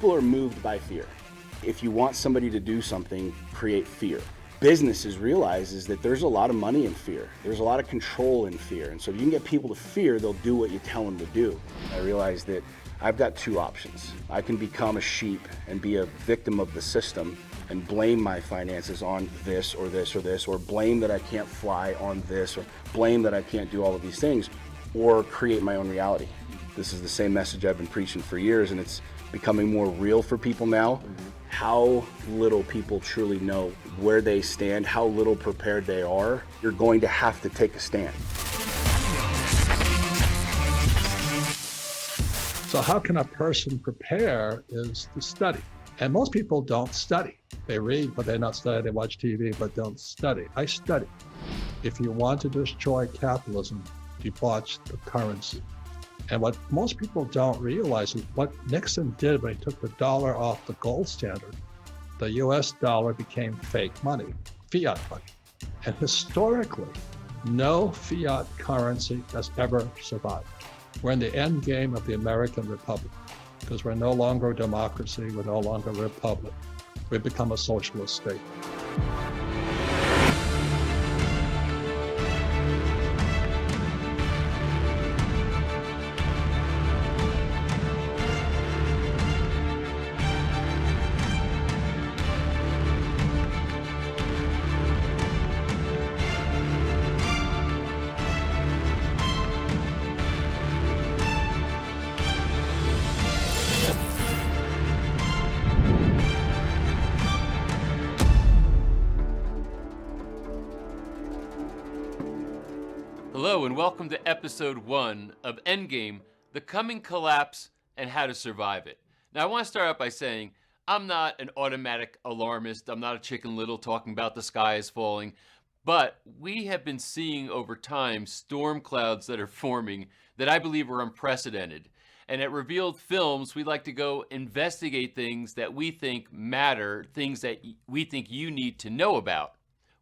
People are moved by fear. If you want somebody to do something, create fear. Businesses realize that there's a lot of money in fear. There's a lot of control in fear. And so if you can get people to fear, they'll do what you tell them to do. I realized that I've got two options. I can become a sheep and be a victim of the system and blame my finances on this or this or this, or blame that I can't fly on this, or blame that I can't do all of these things, or create my own reality. This is the same message I've been preaching for years, and it's becoming more real for people now. How little people truly know where they stand, how little prepared they are. You're going to have to take a stand. So how can a person prepare is to study. And most people don't study. They read, but they not study. They watch TV, but don't study. I study. If you want to destroy capitalism, debauch the currency. And what most people don't realize is what Nixon did when he took the dollar off the gold standard. The US dollar became fake money, fiat money. And historically, no fiat currency has ever survived. We're in the end game of the American Republic because we're no longer a democracy, we're no longer a republic. We've become a socialist state. Hello and welcome to episode 1 of Endgame, the coming collapse and how to survive it. Now I want to start out by saying I'm not an automatic alarmist. I'm not a Chicken Little talking about the sky is falling, but we have been seeing over time storm clouds that are forming that I believe are unprecedented. And at Revealed Films, we like to go investigate things that we think matter, things that we think you need to know about.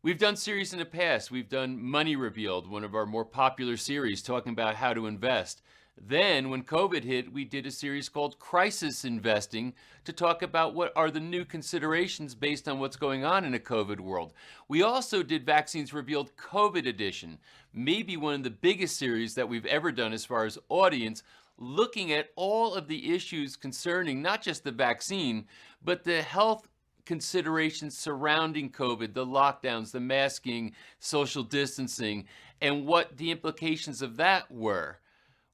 We've done series in the past. We've done Money Revealed, one of our more popular series, talking about how to invest. Then, when COVID hit, we did a series called Crisis Investing to talk about what are the new considerations based on what's going on in a COVID world. We also did Vaccines Revealed COVID Edition, maybe one of the biggest series that we've ever done as far as audience, looking at all of the issues concerning not just the vaccine, but the health considerations surrounding COVID, the lockdowns, the masking, social distancing, and what the implications of that were.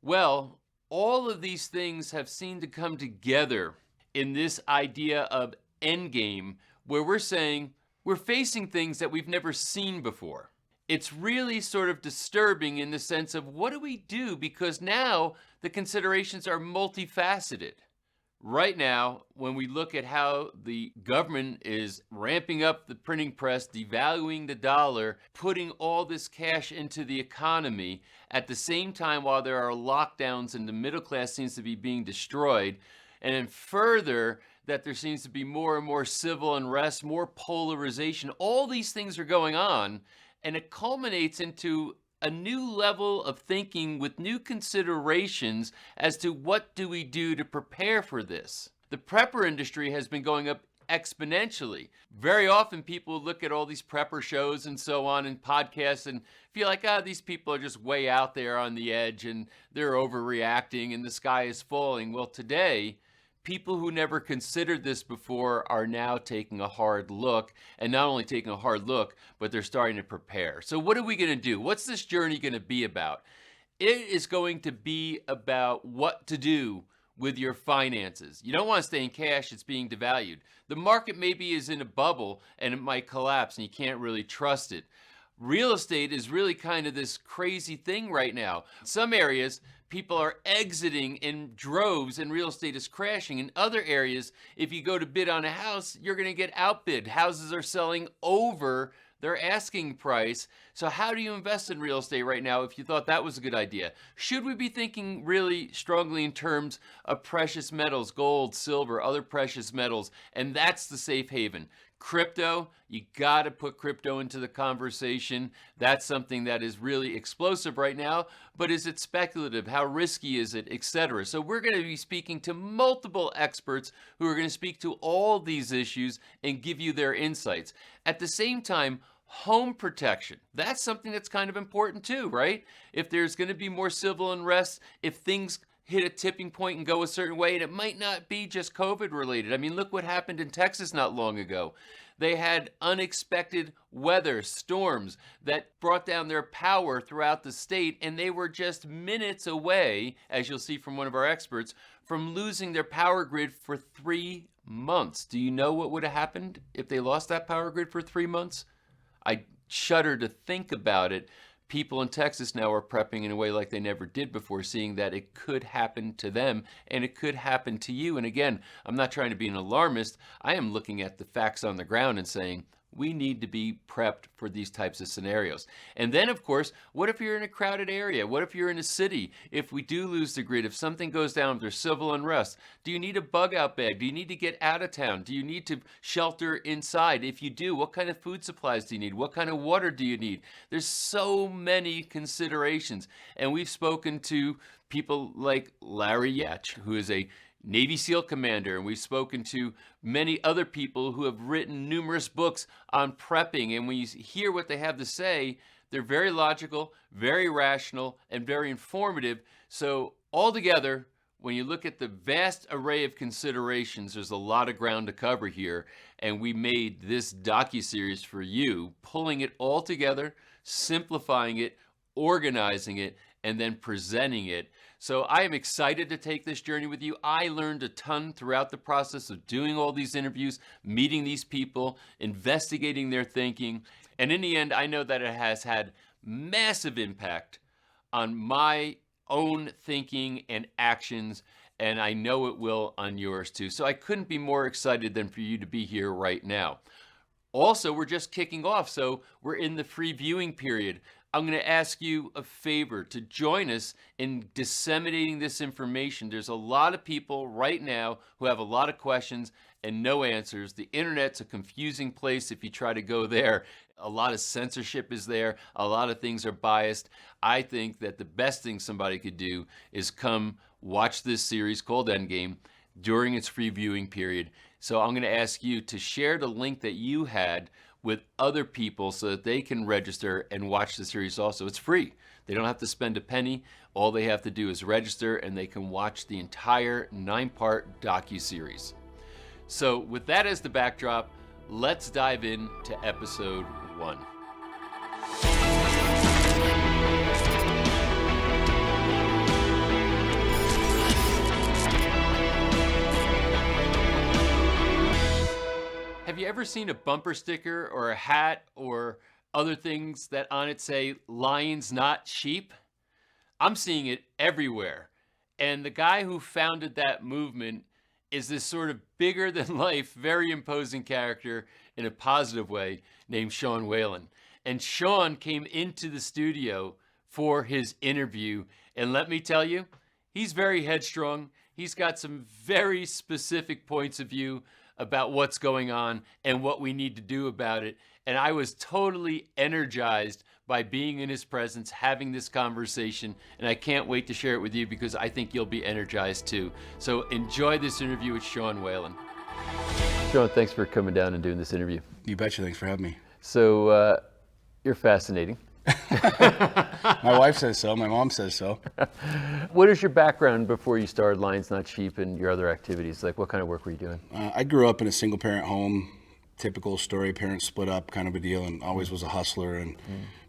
Well, all of these things have seemed to come together in this idea of endgame, where we're saying we're facing things that we've never seen before. It's really sort of disturbing in the sense of what do we do? Because now the considerations are multifaceted. Right now, when we look at how the government is ramping up the printing press, devaluing the dollar, putting all this cash into the economy, at the same time while there are lockdowns and the middle class seems to be being destroyed, and then further that there seems to be more and more civil unrest, more polarization, all these things are going on, and it culminates into a new level of thinking with new considerations as to what do we do to prepare for this. The prepper industry has been going up exponentially. Very often people look at all these prepper shows and so on and podcasts and feel like, these people are just way out there on the edge and they're overreacting and the sky is falling. Well, today, people who never considered this before are now taking a hard look, and not only taking a hard look, but they're starting to prepare. So what are we going to do? What's this journey going to be about? It is going to be about what to do with your finances. You don't want to stay in cash, it's being devalued. The market maybe is in a bubble and it might collapse and you can't really trust it. Real estate is really kind of this crazy thing right now. Some areas, people are exiting in droves and real estate is crashing. In other areas, if you go to bid on a house, you're going to get outbid. Houses are selling over their asking price. So how do you invest in real estate right now if you thought that was a good idea? Should we be thinking really strongly in terms of precious metals, gold, silver, other precious metals, and that's the safe haven? Crypto, you got to put crypto into the conversation. That's something that is really explosive right now, but is it speculative? How risky is it, etc.? So we're going to be speaking to multiple experts who are going to speak to all these issues and give you their insights. At the same time, home protection. That's something that's kind of important too, right? If there's going to be more civil unrest, if things hit a tipping point and go a certain way, and it might not be just COVID related. I mean, look what happened in Texas not long ago. They had unexpected weather, storms that brought down their power throughout the state, and they were just minutes away, as you'll see from one of our experts, from losing their power grid for 3 months. Do you know what would have happened if they lost that power grid for 3 months? I shudder to think about it. People in Texas now are prepping in a way like they never did before, seeing that it could happen to them and it could happen to you. And again, I'm not trying to be an alarmist. I am looking at the facts on the ground and saying, we need to be prepped for these types of scenarios. And then, of course, what if you're in a crowded area? What if you're in a city? If we do lose the grid, if something goes down, if there's civil unrest, do you need a bug out bag? Do you need to get out of town? Do you need to shelter inside? If you do, what kind of food supplies do you need? What kind of water do you need? There's so many considerations. And we've spoken to people like Larry Yatch, who is a Navy SEAL commander, and we've spoken to many other people who have written numerous books on prepping, and when you hear what they have to say, they're very logical, very rational, and very informative. So altogether, when you look at the vast array of considerations, there's a lot of ground to cover here, and we made this docuseries for you, pulling it all together, simplifying it, organizing it, and then presenting it. So I am excited to take this journey with you. I learned a ton throughout the process of doing all these interviews, meeting these people, investigating their thinking. And in the end, I know that it has had massive impact on my own thinking and actions, and I know it will on yours too. So I couldn't be more excited than for you to be here right now. Also, we're just kicking off, so we're in the free viewing period. I'm going to ask you a favor to join us in disseminating this information. There's a lot of people right now who have a lot of questions and no answers. The internet's a confusing place if you try to go there. A lot of censorship is there. A lot of things are biased. I think that the best thing somebody could do is come watch this series called Endgame during its free viewing period. So I'm going to ask you to share the link that you had with other people so that they can register and watch the series also. It's free. They don't have to spend a penny. All they have to do is register and they can watch the entire 9-part docuseries. So with that as the backdrop, let's dive into episode 1. Have you ever seen a bumper sticker or a hat or other things that on it say, lions, not sheep? I'm seeing it everywhere. And the guy who founded that movement is this sort of bigger than life, very imposing character in a positive way named Whalen. And Sean came into the studio for his interview. And let me tell you, he's very headstrong. He's got some very specific points of view about what's going on and what we need to do about it. And I was totally energized by being in his presence, having this conversation, and I can't wait to share it with you because I think you'll be energized too. So enjoy this interview with Whalen. Sean, thanks for coming down and doing this interview. You betcha. Thanks for having me. So you're fascinating. My wife says so. My mom says so. What is your background before you started Lions Not Sheep and your other activities? Like, what kind of work were you doing? I grew up in a single parent home, typical story, parents split up kind of a deal, and always was a hustler and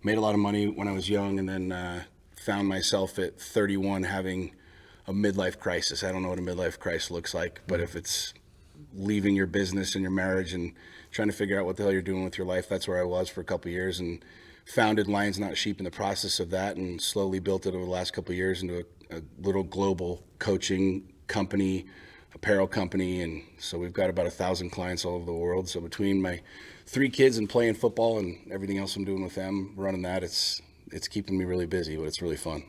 made a lot of money when I was young, and then found myself at 31 having a midlife crisis. I don't know what a midlife crisis looks like, but if it's leaving your business and your marriage and trying to figure out what the hell you're doing with your life, that's where I was for a couple of years, and founded Lions Not Sheep in the process of that, and slowly built it over the last couple of years into a little global coaching company apparel company, and so we've got about 1,000 clients all over the world. So between my 3 kids and playing football and everything else I'm doing with them, running that, it's keeping me really busy, but it's really fun.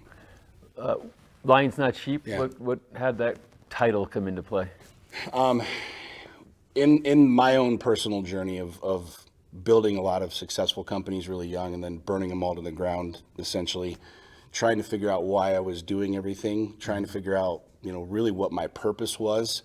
Lions Not Sheep. Yeah. How'd that title come into play? In my own personal journey of building a lot of successful companies really young and then burning them all to the ground, essentially trying to figure out why I was doing everything, trying to figure out, really what my purpose was.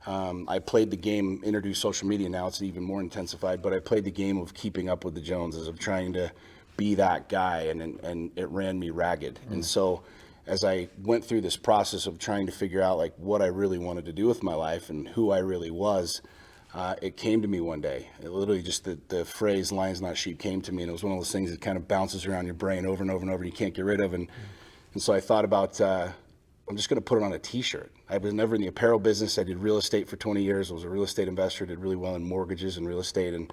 I played the game, introduced social media, now it's even more intensified, but I played the game of keeping up with the Joneses, of trying to be that guy, and it ran me ragged. And so as I went through this process of trying to figure out like what I really wanted to do with my life and who I really was, it came to me one day. It literally just the phrase "Lions Not Sheep" came to me, and it was one of those things that kind of bounces around your brain over and over and over, and you can't get rid of. And so I thought about, I'm just going to put it on a T-shirt. I was never in the apparel business. I did real estate for 20 years. I was a real estate investor, did really well in mortgages and real estate. And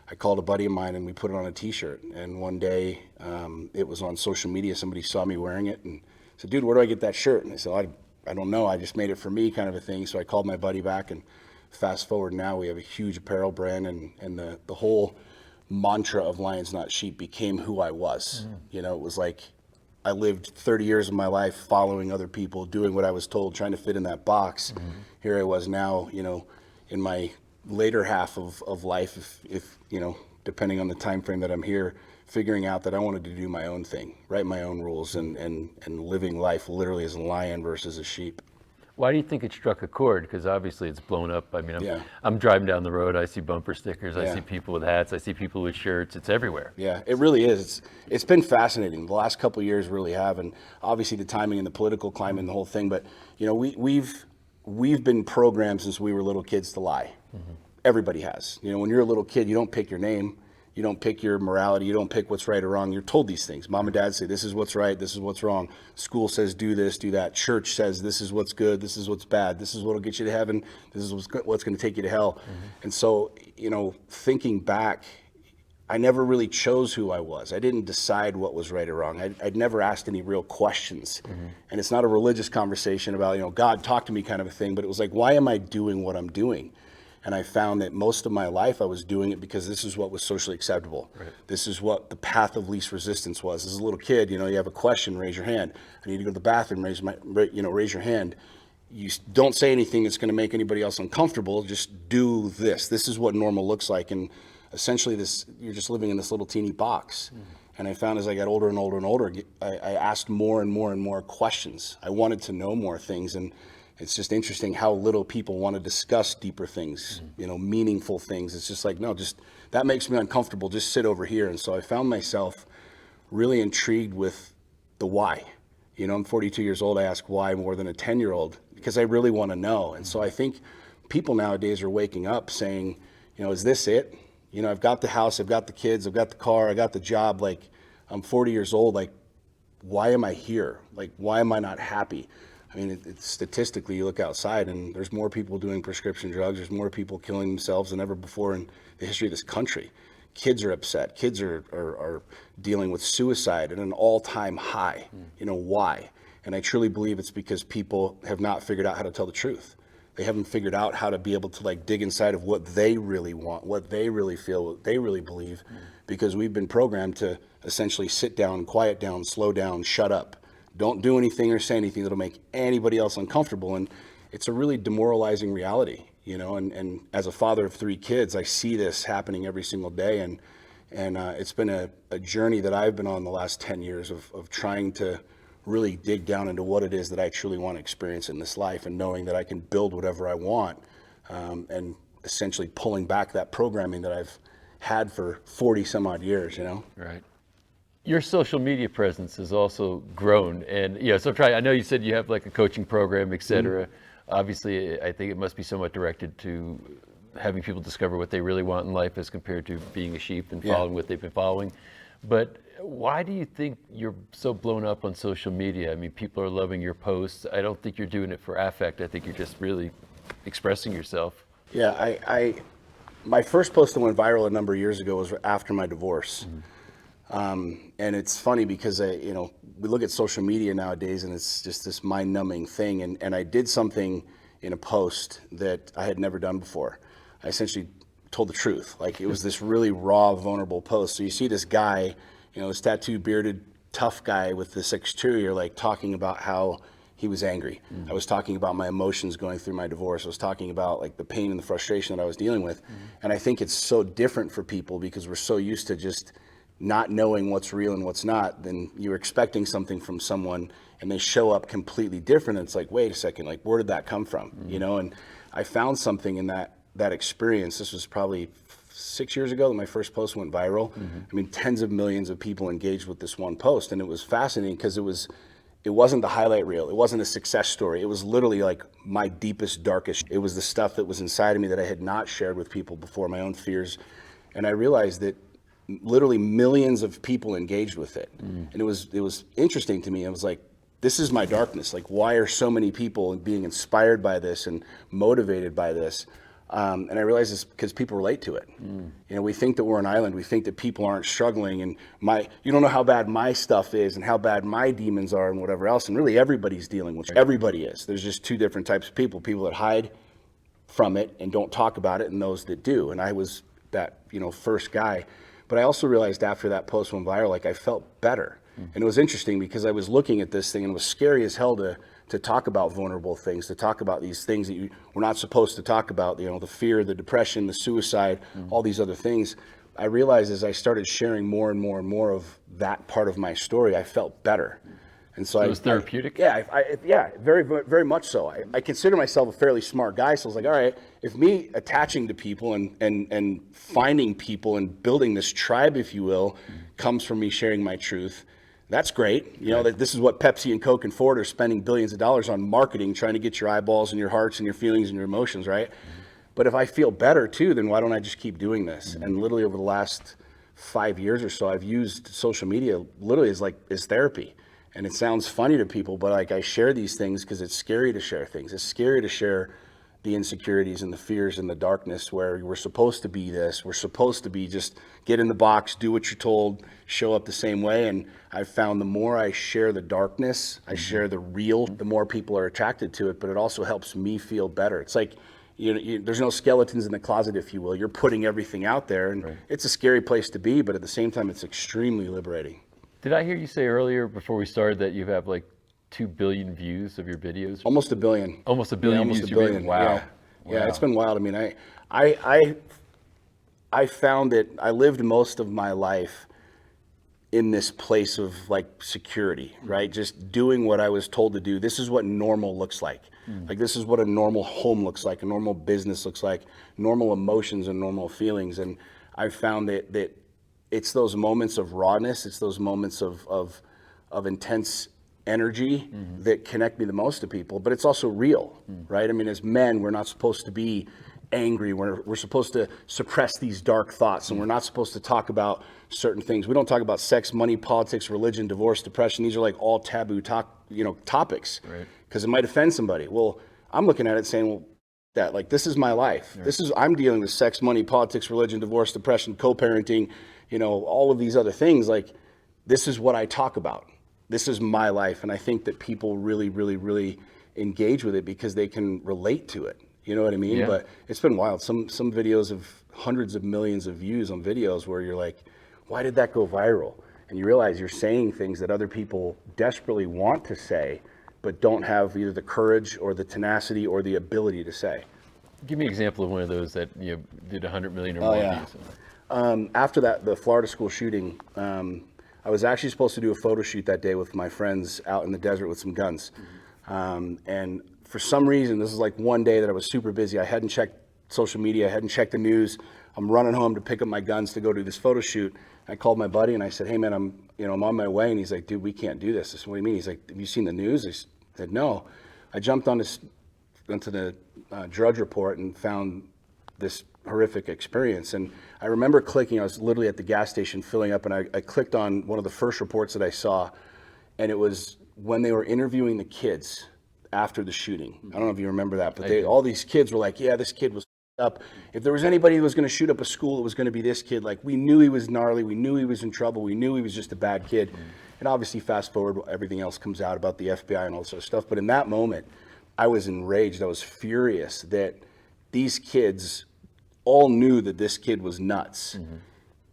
I called a buddy of mine, and we put it on a T-shirt. And one day, it was on social media. Somebody saw me wearing it and said, "Dude, where do I get that shirt?" And I said, I don't know. I just made it for me, kind of a thing. So I called my buddy back, and fast forward now, we have a huge apparel brand, and the whole mantra of Lions Not Sheep became who I was. It was like I lived 30 years of my life following other people, doing what I was told, trying to fit in that box. Here I was now, in my later half of life, if depending on the time frame that I'm here, figuring out that I wanted to do my own thing, write my own rules, and living life literally as a lion versus a sheep. Why do you think it struck a chord? Because obviously it's blown up. I mean, I'm driving down the road, I see bumper stickers, I see people with hats, I see people with shirts, it's everywhere. Yeah, it really is. It's been fascinating. The last couple of years really have, and obviously the timing and the political climate and the whole thing, but we've been programmed since we were little kids to lie. Everybody has. When you're a little kid, you don't pick your name. You don't pick your morality. You don't pick what's right or wrong. You're told these things. Mom and dad say, this is what's right. This is what's wrong. School says, do this, do that. Church says, this is what's good. This is what's bad. This is what'll get you to heaven. This is what's going to take you to hell. And so, thinking back, I never really chose who I was. I didn't decide what was right or wrong. I'd never asked any real questions. And it's not a religious conversation about, God, talk to me kind of a thing, but it was like, why am I doing what I'm doing? And I found that most of my life I was doing it because this is what was socially acceptable. Right. This is what the path of least resistance was. As a little kid, you have a question, raise your hand. I need to go to the bathroom, raise your hand. You don't say anything that's going to make anybody else uncomfortable. Just do this. This is what normal looks like. And essentially you're just living in this little teeny box. And I found as I got older and older and older, I asked more and more and more questions. I wanted to know more things. And it's just interesting how little people want to discuss deeper things, meaningful things. It's just like, no, just that makes me uncomfortable. Just sit over here. And so I found myself really intrigued with the why. I'm 42 years old. I ask why more than a 10-year-old because I really want to know. And so I think people nowadays are waking up saying, is this it? I've got the house, I've got the kids, I've got the car, I got the job. Like, I'm 40 years old. Like, why am I here? Like, why am I not happy? I mean, it's statistically, you look outside and there's more people doing prescription drugs. There's more people killing themselves than ever before in the history of this country. Kids are upset. Kids are dealing with suicide at an all-time high. Why? And I truly believe it's because people have not figured out how to tell the truth. They haven't figured out how to be able to dig inside of what they really want, what they really feel, what they really believe, because we've been programmed to essentially sit down, quiet down, slow down, shut up. Don't do anything or say anything that'll make anybody else uncomfortable. And it's a really demoralizing reality, and as a father of 3 kids, I see this happening every single day. And it's been a journey that I've been on the last 10 years of trying to really dig down into what it is that I truly want to experience in this life, and knowing that I can build whatever I want, and essentially pulling back that programming that I've had for 40 some odd years, Right. Your social media presence has also grown, and so I know you said you have like a coaching program, et cetera. Obviously, I think it must be somewhat directed to having people discover what they really want in life as compared to being a sheep and following what they've been following. But why do you think you're so blown up on social media? I mean, people are loving your posts. I don't think you're doing it for affect. I think you're just really expressing yourself. Yeah, my first post that went viral a number of years ago was after my divorce. And it's funny because we look at social media nowadays and it's just this mind-numbing thing. And I did something in a post that I had never done before. I essentially told the truth. Like, it was this really raw, vulnerable post. So you see this guy, this tattooed, bearded, tough guy with this exterior, like talking about how he was angry. I was talking about my emotions going through my divorce. I was talking about like the pain and the frustration that I was dealing with. And I think it's so different for people because we're so used to just not knowing what's real and what's not. Then you're expecting something from someone and they show up completely different. And it's like, wait a second, like, where did that come from? And I found something in that experience. This was probably 6 years ago that my first post went viral. I mean, tens of millions of people engaged with this one post. And it was fascinating because it wasn't the highlight reel. It wasn't a success story. It was literally like my deepest, darkest. It was the stuff that was inside of me that I had not shared with people before, my own fears. And I realized that literally millions of people engaged with it. And it was interesting to me. I was like, this is my darkness. Like, why are so many people being inspired by this and motivated by this? And I realized it's because people relate to it. We think that we're an island. We think that people aren't struggling, and you don't know how bad my stuff is and how bad my demons are and whatever else. And really, everybody's dealing with it. Everybody is. There's just two different types of people that hide from it and don't talk about it, and those that do. And I was that, first guy. But I also realized after that post went viral, like, I felt better. And it was interesting because I was looking at this thing and it was scary as hell to talk about vulnerable things, to talk about these things that we're not supposed to talk about, the fear, the depression, the suicide, all these other things. I realized as I started sharing more and more and more of that part of my story, I felt better. And so it was therapeutic? Yeah, very, very much so. I consider myself a fairly smart guy, so I was like, all right, if me attaching to people and finding people and building this tribe, if you will, comes from me sharing my truth, that's great. That this is what Pepsi and Coke and Ford are spending billions of dollars on marketing, trying to get your eyeballs and your hearts and your feelings and your emotions, right? But if I feel better too, then why don't I just keep doing this? And literally over the last 5 years or so, I've used social media literally as therapy. And it sounds funny to people, but like, I share these things because it's scary to share things. It's scary to share the insecurities and the fears and the darkness where we're supposed to be this. We're supposed to be just get in the box, do what you're told, show up the same way. And I've found the more I share the darkness, I share the real, the more people are attracted to it, but it also helps me feel better. It's like, there's no skeletons in the closet, if you will. You're putting everything out there, and it's a scary place to be, but at the same time, it's extremely liberating. Did I hear you say earlier before we started that you have like 2 billion views of your videos? Almost a billion. Almost a billion views. Almost a billion. Wow. Yeah, it's been wild. I mean, I found that I lived most of my life in this place of like security, right? Just doing what I was told to do. This is what normal looks like. Like, this is what a normal home looks like, a normal business looks like, normal emotions and normal feelings. And I found that it's those moments of rawness, it's those moments of intense energy that connect me the most to people, but it's also real, right? I mean, as men, we're not supposed to be angry. We're supposed to suppress these dark thoughts, and we're not supposed to talk about certain things. We don't talk about sex, money, politics, religion, divorce, depression. These are like all taboo topics, right? Because it might offend somebody. Well, I'm looking at it saying, well, that like, this is my life. Right. I'm dealing with sex, money, politics, religion, divorce, depression, co-parenting, all of these other things. Like, this is what I talk about. This is my life. And I think that people really, really, really engage with it because they can relate to it. You know what I mean? Yeah. But it's been wild. Some videos of hundreds of millions of views on videos where you're like, why did that go viral? And you realize you're saying things that other people desperately want to say, but don't have either the courage or the tenacity or the ability to say. Give me an example of one of those that did 100 million or more views. After the Florida school shooting, I was actually supposed to do a photo shoot that day with my friends out in the desert with some guns. And for some reason, this is like one day that I was super busy. I hadn't checked social media. I hadn't checked the news. I'm running home to pick up my guns to go do this photo shoot. I called my buddy and I said, hey man, I'm on my way. And he's like, dude, we can't do this. I said, what do you mean? He's like, have you seen the news? I said, no. I jumped onto the Drudge Report and found this horrific experience. And I remember clicking, I was literally at the gas station filling up, and I clicked on one of the first reports that I saw, and it was when they were interviewing the kids after the shooting. I don't know if you remember that, but all these kids were like, yeah, this kid was up. If there was anybody who was going to shoot up a school, it was going to be this kid. Like, we knew he was gnarly, we knew he was in trouble, we knew he was just a bad kid. And obviously, fast forward, everything else comes out about the FBI and all this other stuff. But in that moment, I was enraged. I was furious that these kids all knew that this kid was nuts.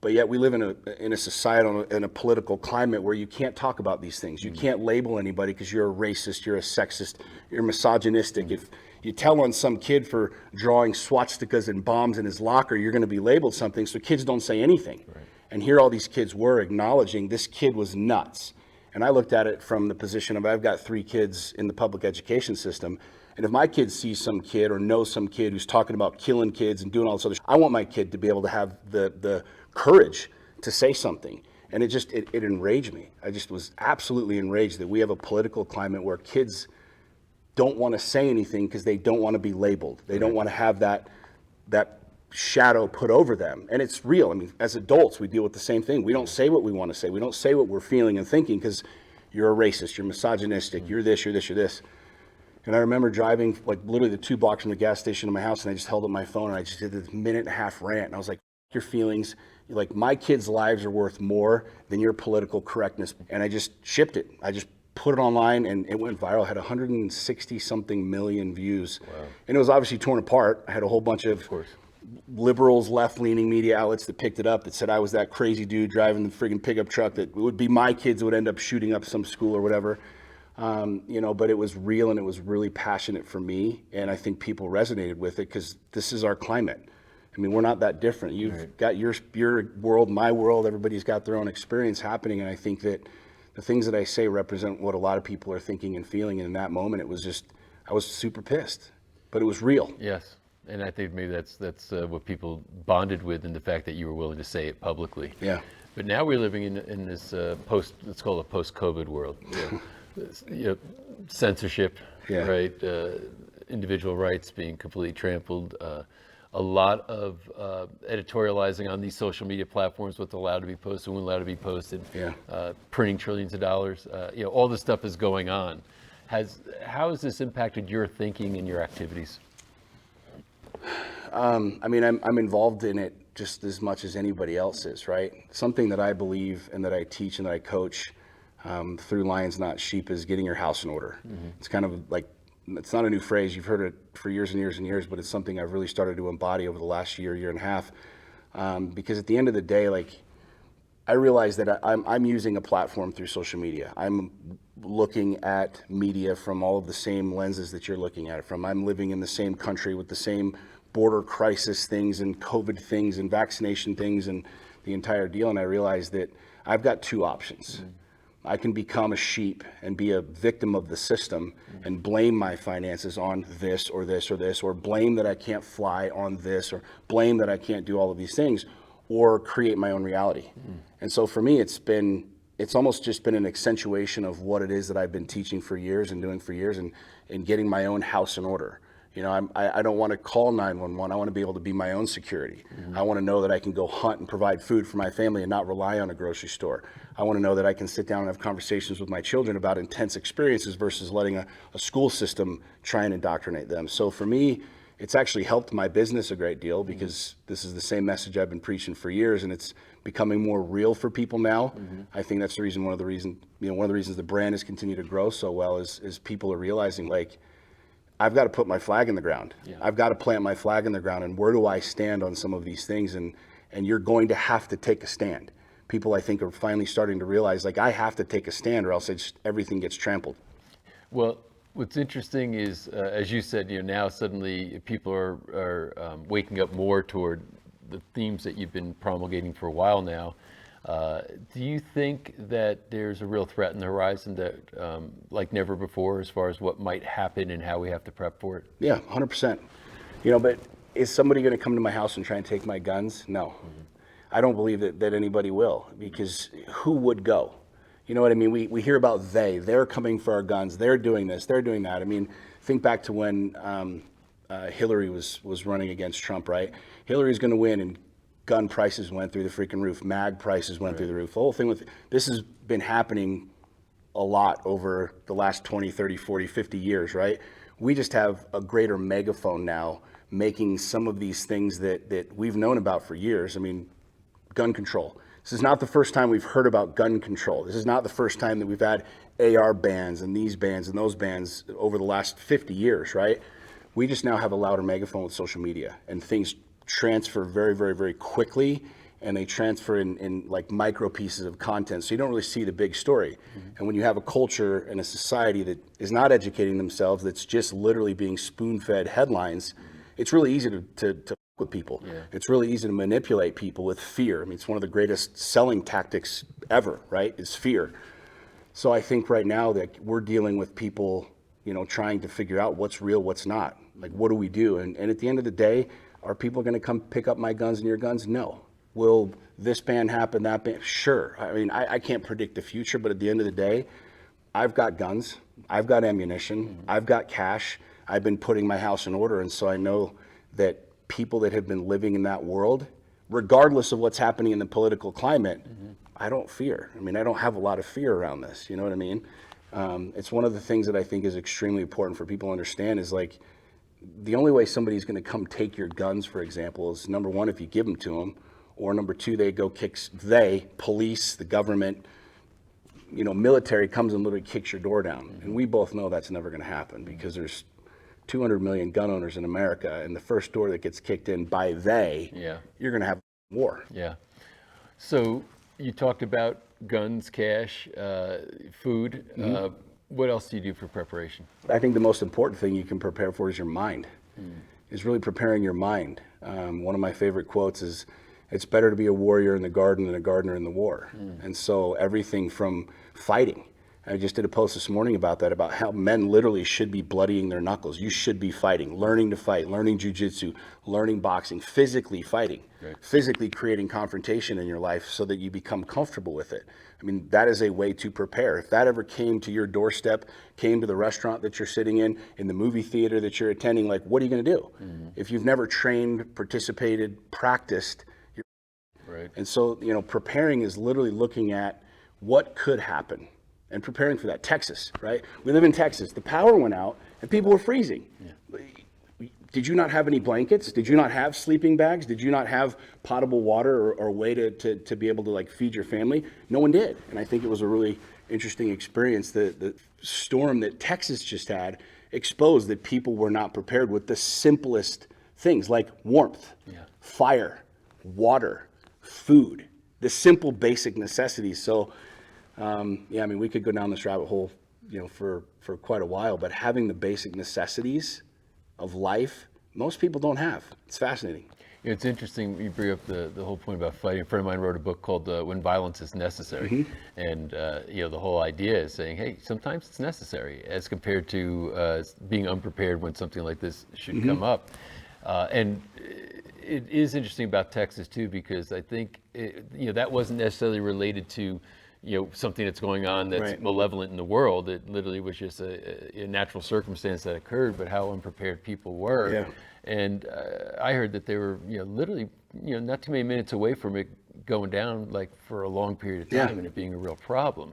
But yet we live in a societal, in a political climate where you can't talk about these things. You can't label anybody because you're a racist, you're a sexist, you're misogynistic. If you tell on some kid for drawing swastikas and bombs in his locker, you're going to be labeled something, so kids don't say anything. Right. And here all these kids were acknowledging this kid was nuts. And I looked at it from the position of, I've got 3 kids in the public education system, and if my kid sees some kid or knows some kid who's talking about killing kids and doing all this other I want my kid to be able to have the courage to say something. And it enraged me. I just was absolutely enraged that we have a political climate where kids don't want to say anything because they don't want to be labeled. They don't want to have that shadow put over them. And it's real. I mean, as adults, we deal with the same thing. We don't say what we want to say. We don't say what we're feeling and thinking because you're a racist, you're misogynistic, you're this, you're this, you're this. And I remember driving like literally the 2 blocks from the gas station to my house, and I just held up my phone and I just did this 1.5-minute rant. And I was like, your feelings, like my kids' lives are worth more than your political correctness. And I just shipped it. I just put it online and it went viral. It had 160 something million views. Wow. And it was obviously torn apart. I had a whole bunch of liberals, left-leaning media outlets that picked it up that said I was that crazy dude driving the friggin' pickup truck that would be my kids that would end up shooting up some school or whatever. But it was real and it was really passionate for me. And I think people resonated with it because this is our climate. I mean, we're not that different. You've got your world, my world, everybody's got their own experience happening. And I think that the things that I say represent what a lot of people are thinking and feeling. And in that moment, I was super pissed, but it was real. Yes. And I think maybe that's what people bonded with, in the fact that you were willing to say it publicly. Yeah. But now we're living in this let's call it a post-COVID world. Censorship, right? Individual rights being completely trampled. A lot of editorializing on these social media platforms, what's allowed to be posted, what's allowed to be posted, printing trillions of dollars. All this stuff is going on. How has this impacted your thinking and your activities? I mean, I'm involved in it just as much as anybody else is, right? Something that I believe and that I teach and that I coach through Lions Not Sheep is getting your house in order. It's kind of like, it's not a new phrase. You've heard it for years and years and years, but it's something I've really started to embody over the last year and a half. Because at the end of the day, like, I realize that I'm using a platform through social media. I'm looking at media from all of the same lenses that you're looking at it from. I'm living in the same country with the same border crisis things and COVID things and vaccination things and the entire deal. And I realize that I've got 2 options. I can become a sheep and be a victim of the system and blame my finances on this or this or this, or blame that I can't fly on this, or blame that I can't do all of these things, or create my own reality. And so for me, it's almost just been an accentuation of what it is that I've been teaching for years and doing for years, and getting my own house in order. I don't want to call 911. I want to be able to be my own security. I want to know that I can go hunt and provide food for my family and not rely on a grocery store. I want to know that I can sit down and have conversations with my children about intense experiences versus letting a school system try and indoctrinate them. So for me, it's actually helped my business a great deal because this is the same message I've been preaching for years, and it's becoming more real for people now. I think that's one of the reasons the brand has continued to grow so well is people are realizing, like, I've got to put my flag in the ground. I've got to plant my flag in the ground. And where do I stand on some of these things? And you're going to have to take a stand. People, I think, are finally starting to realize, like, I have to take a stand or else everything gets trampled. Well, what's interesting is, as you said, now suddenly people are waking up more toward the themes that you've been promulgating for a while now. Do you think that there's a real threat in the horizon that, like never before, as far as what might happen and how we have to prep for it? Yeah, 100%. But is somebody going to come to my house and try and take my guns? No. I don't believe that anybody will, because who would go? You know what I mean? We hear about they're coming for our guns. They're doing this, they're doing that. I mean, think back to when Hillary was running against Trump, right? Hillary's going to win, and gun prices went through the freaking roof. Mag prices went through the roof. The whole thing this has been happening a lot over the last 20, 30, 40, 50 years, right? We just have a greater megaphone now making some of these things that we've known about for years. I mean, gun control. This is not the first time we've heard about gun control. This is not the first time that we've had AR bans and these bans and those bans over the last 50 years, right? We just now have a louder megaphone with social media, and things transfer very, very, very quickly, and they transfer in like micro pieces of content. So you don't really see the big story. And when you have a culture and a society that is not educating themselves, that's just literally being spoon-fed headlines, it's really easy to with people. It's really easy to manipulate people with fear. I mean, it's one of the greatest selling tactics ever, right? Is fear. So I think right now that we're dealing with people, trying to figure out what's real, what's not. Like, what do we do? And at the end of the day, are people going to come pick up my guns and your guns? No. Will this ban happen, that ban? Sure. I mean, I can't predict the future, but at the end of the day, I've got guns, I've got ammunition, I've got cash, I've been putting my house in order. And so I know that people that have been living in that world, regardless of what's happening in the political climate, I don't fear. I mean, I don't have a lot of fear around this. You know what I mean? It's one of the things that I think is extremely important for people to understand is like, the only way somebody's going to come take your guns, for example, is number one, if you give them to them, or number two, police, the government, military comes and literally kicks your door down. And we both know that's never going to happen because there's 200 million gun owners in America, and the first door that gets kicked in by you're going to have war. Yeah. So you talked about guns, cash, food. What else do you do for preparation? I think the most important thing you can prepare for is your mind, is really preparing your mind. One of my favorite quotes is, it's better to be a warrior in the garden than a gardener in the war. And so everything from fighting, I just did a post this morning about that, about how men literally should be bloodying their knuckles. You should be fighting, learning to fight, learning jujitsu, learning boxing, physically fighting, physically creating confrontation in your life so that you become comfortable with it. I mean, that is a way to prepare. If that ever came to your doorstep, came to the restaurant that you're sitting in the movie theater that you're attending, like, what are you going to do? If you've never trained, participated, practiced, and so, preparing is literally looking at what could happen and preparing for that. Texas, right? We live in Texas. The power went out and people were freezing. Did you not have any blankets? Did you not have sleeping bags? Did you not have potable water or a way to be able to like feed your family? No one did. And I think it was a really interesting experience. The storm that Texas just had exposed that people were not prepared with the simplest things like warmth, fire, water, food, the simple basic necessities. So, I mean, we could go down this rabbit hole, for quite a while, but having the basic necessities of life, most people don't have. It's fascinating. It's interesting you bring up the whole point about fighting. A friend of mine wrote a book called When Violence is Necessary. And, the whole idea is saying, hey, sometimes it's necessary as compared to being unprepared when something like this should come up. And it is interesting about Texas too, because I think that wasn't necessarily related to something that's going on that's malevolent in the world. It literally was just a natural circumstance that occurred, but how unprepared people were. And I heard that they were literally not too many minutes away from it going down like for a long period of time and it being a real problem.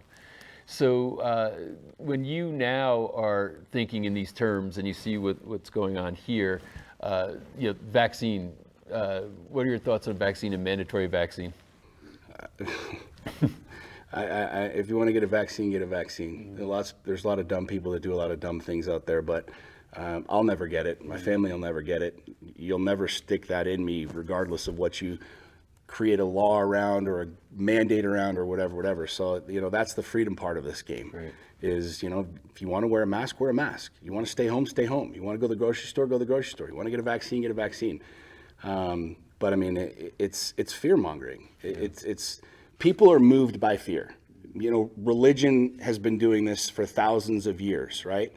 So when you now are thinking in these terms and you see what's going on here, vaccine. What are your thoughts on vaccine and mandatory vaccine? If you want to get a vaccine, get a vaccine. There's a lot of dumb people that do a lot of dumb things out there, but I'll never get it. My family will never get it. You'll never stick that in me, regardless of what you create a law around or a mandate around or whatever. So, that's the freedom part of this game. Is, if you want to wear a mask, wear a mask. You want to stay home, stay home. You want to go to the grocery store, go to the grocery store. You want to get a vaccine, get a vaccine. But I mean, it's fear mongering. It's people are moved by fear. Religion has been doing this for thousands of years, right?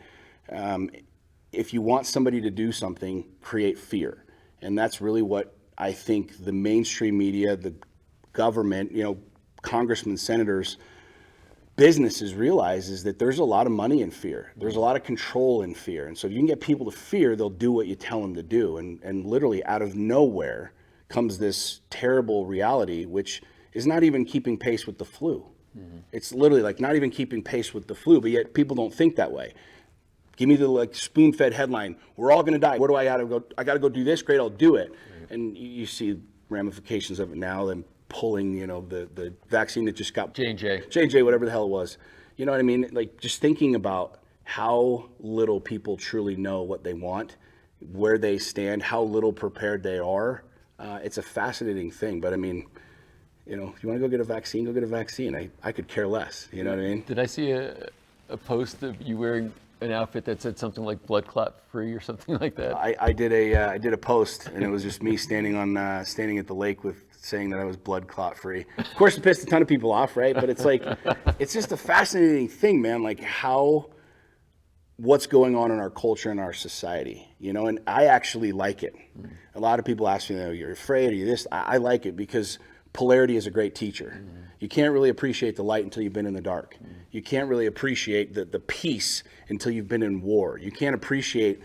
If you want somebody to do something, create fear. And that's really what I think the mainstream media, the government, congressmen, senators, businesses realize is that there's a lot of money in fear. There's a lot of control in fear. And so if you can get people to fear, they'll do what you tell them to do. And literally out of nowhere comes this terrible reality, which is not even keeping pace with the flu. It's literally like not even keeping pace with the flu, but yet people don't think that way. Give me the spoon-fed headline, we're all gonna die. Where do I gotta go? I gotta go do this, great, I'll do it. And you see ramifications of it now, and pulling, the vaccine that just got J&J, whatever the hell it was. You know what I mean? Like, just thinking about how little people truly know what they want, where they stand, how little prepared they are. It's a fascinating thing. But I mean, if you want to go get a vaccine, go get a vaccine. I could care less. You know what I mean? Did I see a post of you wearing an outfit that said something like blood clot free or something like that? I did a post, and it was just me standing at the lake saying that I was blood clot free. Of course, it pissed a ton of people off, right? But it's like, it's just a fascinating thing, man. Like what's going on in our culture and our society, and I actually like it. A lot of people ask me, you're afraid, are you this? I like it because polarity is a great teacher. You can't really appreciate the light until you've been in the dark. You can't really appreciate the peace until you've been in war. You can't appreciate,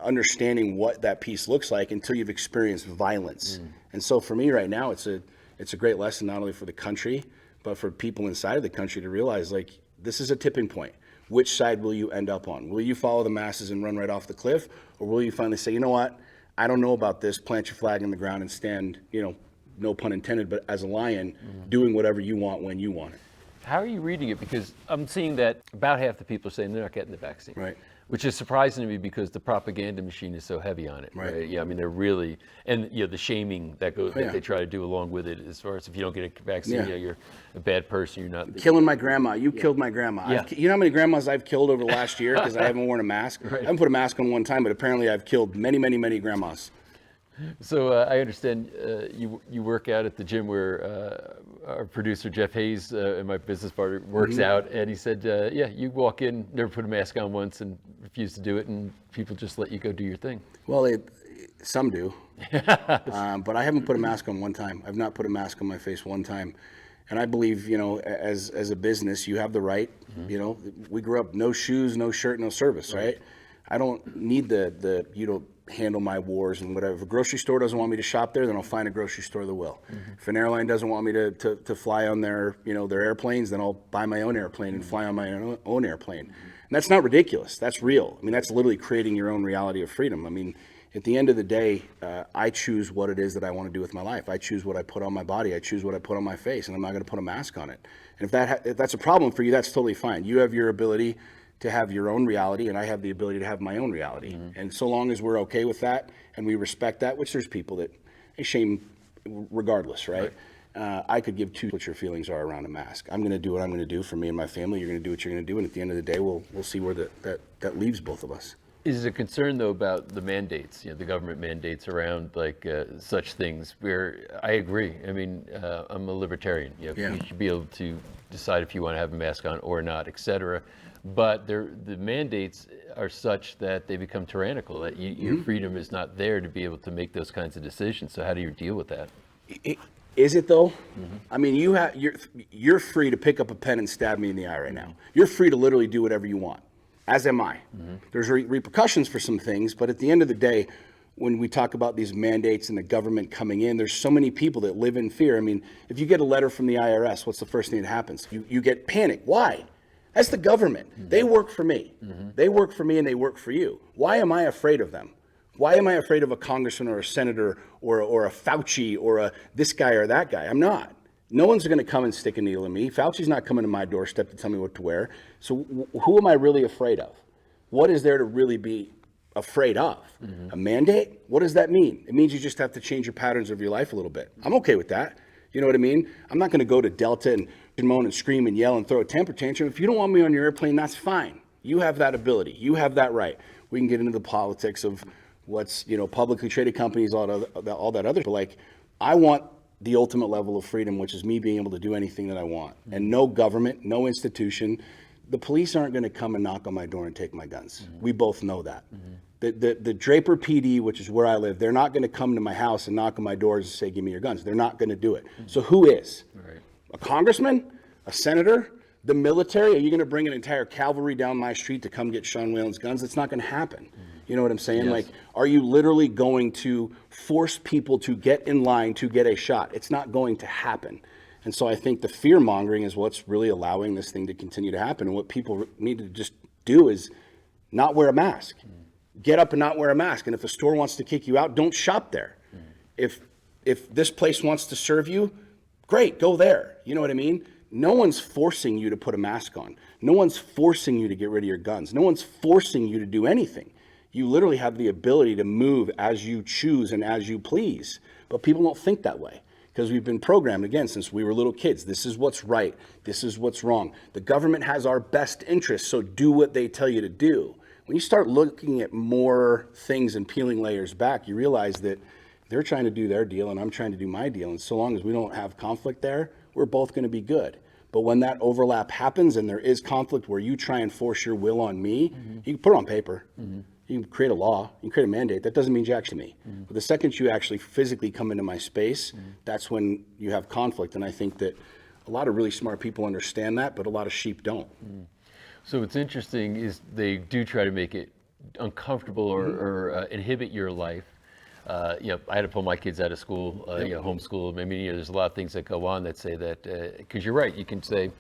understanding what that peace looks like until you've experienced violence. And so for me right now, it's a great lesson, not only for the country, but for people inside of the country to realize, like, this is a tipping point. Which side will you end up on? Will you follow the masses and run right off the cliff? Or will you finally say, you know what? I don't know about this. Plant your flag in the ground and stand, no pun intended, but as a lion, doing whatever you want when you want it. How are you reading it? Because I'm seeing that about half the people are saying they're not getting the vaccine. Right. Which is surprising to me because the propaganda machine is so heavy on it. Right. Yeah, I mean, they're really, and the shaming that they try to do along with it, as far as if you don't get a vaccine, you're a bad person. You're not killing my grandma. You killed my grandma. Yeah. You know how many grandmas I've killed over the last year because I haven't worn a mask? Right. I haven't put a mask on one time, but apparently I've killed many, many, many grandmas. So I understand you work out at the gym where our producer Jeff Hayes and my business partner works out, and he said, you walk in, never put a mask on once, and refuse to do it, and people just let you go do your thing. Well, some do, but I haven't put a mask on one time. I've not put a mask on my face one time. And I believe, as a business, you have the right. We grew up no shoes, no shirt, no service, right? I don't need the you don't handle my wars and whatever. If a grocery store doesn't want me to shop there, then I'll find a grocery store that will. If an airline doesn't want me to fly on their airplanes, then I'll buy my own airplane and fly on my own airplane. And that's not ridiculous. That's real. I mean, that's literally creating your own reality of freedom. I mean, at the end of the day, I choose what it is that I want to do with my life. I choose what I put on my body. I choose what I put on my face, and I'm not going to put a mask on it. And if that's a problem for you, that's totally fine. You have your ability to have your own reality, and I have the ability to have my own reality. And so long as we're okay with that and we respect that, which there's people that shame regardless, right? I could give two what your feelings are around a mask. I'm going to do what I'm going to do for me and my family. You're going to do what you're going to do, and at the end of the day, we'll see where that leaves both of us. Is it a concern, though, about the mandates, the government mandates around such things, where I agree. I mean, I'm a libertarian. You should be able to decide if you want to have a mask on or not, et cetera. But the mandates are such that they become tyrannical, that your freedom is not there to be able to make those kinds of decisions. So how do you deal with that? Is it, though? I mean, you're free to pick up a pen and stab me in the eye right now. You're free to literally do whatever you want, as am I. There's repercussions for some things, but at the end of the day, when we talk about these mandates and the government coming in, there's so many people that live in fear. I mean, if you get a letter from the IRS, what's the first thing that happens? You get panic. Why? That's the government. They work for me. They work for me and they work for you. Why am I afraid of them? Why am I afraid of a congressman or a senator or a Fauci or a this guy or that guy? I'm not. No one's going to come and stick a needle in me. Fauci's not coming to my doorstep to tell me what to wear. So who am I really afraid of? What is there to really be afraid of? A mandate? What does that mean? It means you just have to change your patterns of your life a little bit. I'm okay with that. You know what I mean? I'm not going to go to Delta and moan and scream and yell and throw a temper tantrum. If you don't want me on your airplane, that's fine. You have that ability. You have that right. We can get into the politics of what's, publicly traded companies, all that other. But I want the ultimate level of freedom, which is me being able to do anything that I want. And no government, no institution. The police aren't going to come and knock on my door and take my guns. We both know that. The Draper PD, which is where I live, they're not going to come to my house and knock on my doors and say, give me your guns. They're not going to do it. So who is? Right. A congressman? A senator? The military? Are you going to bring an entire cavalry down my street to come get Sean Whalen's guns? It's not going to happen. You know what I'm saying? Yes. Are you literally going to force people to get in line to get a shot? It's not going to happen. And so I think the fear mongering is what's really allowing this thing to continue to happen. And what people need to just do is not wear a mask. Get up and not wear a mask. And if a store wants to kick you out, don't shop there. If this place wants to serve you, great, go there. You know what I mean? No one's forcing you to put a mask on. No one's forcing you to get rid of your guns. No one's forcing you to do anything. You literally have the ability to move as you choose and as you please. But people don't think that way because we've been programmed, again, since we were little kids. This is what's right. This is what's wrong. The government has our best interests, so do what they tell you to do. When you start looking at more things and peeling layers back, you realize that they're trying to do their deal and I'm trying to do my deal. And so long as we don't have conflict there, we're both going to be good. But when that overlap happens and there is conflict where you try and force your will on me, you can put it on paper. You can create a law, you can create a mandate. That doesn't mean jack to me. But the second you actually physically come into my space, that's when you have conflict. And I think that a lot of really smart people understand that, but a lot of sheep don't. So what's interesting is they do try to make it uncomfortable or inhibit your life. I had to pull my kids out of school, homeschool. I mean, there's a lot of things that go on that say that, because you're right, you can say,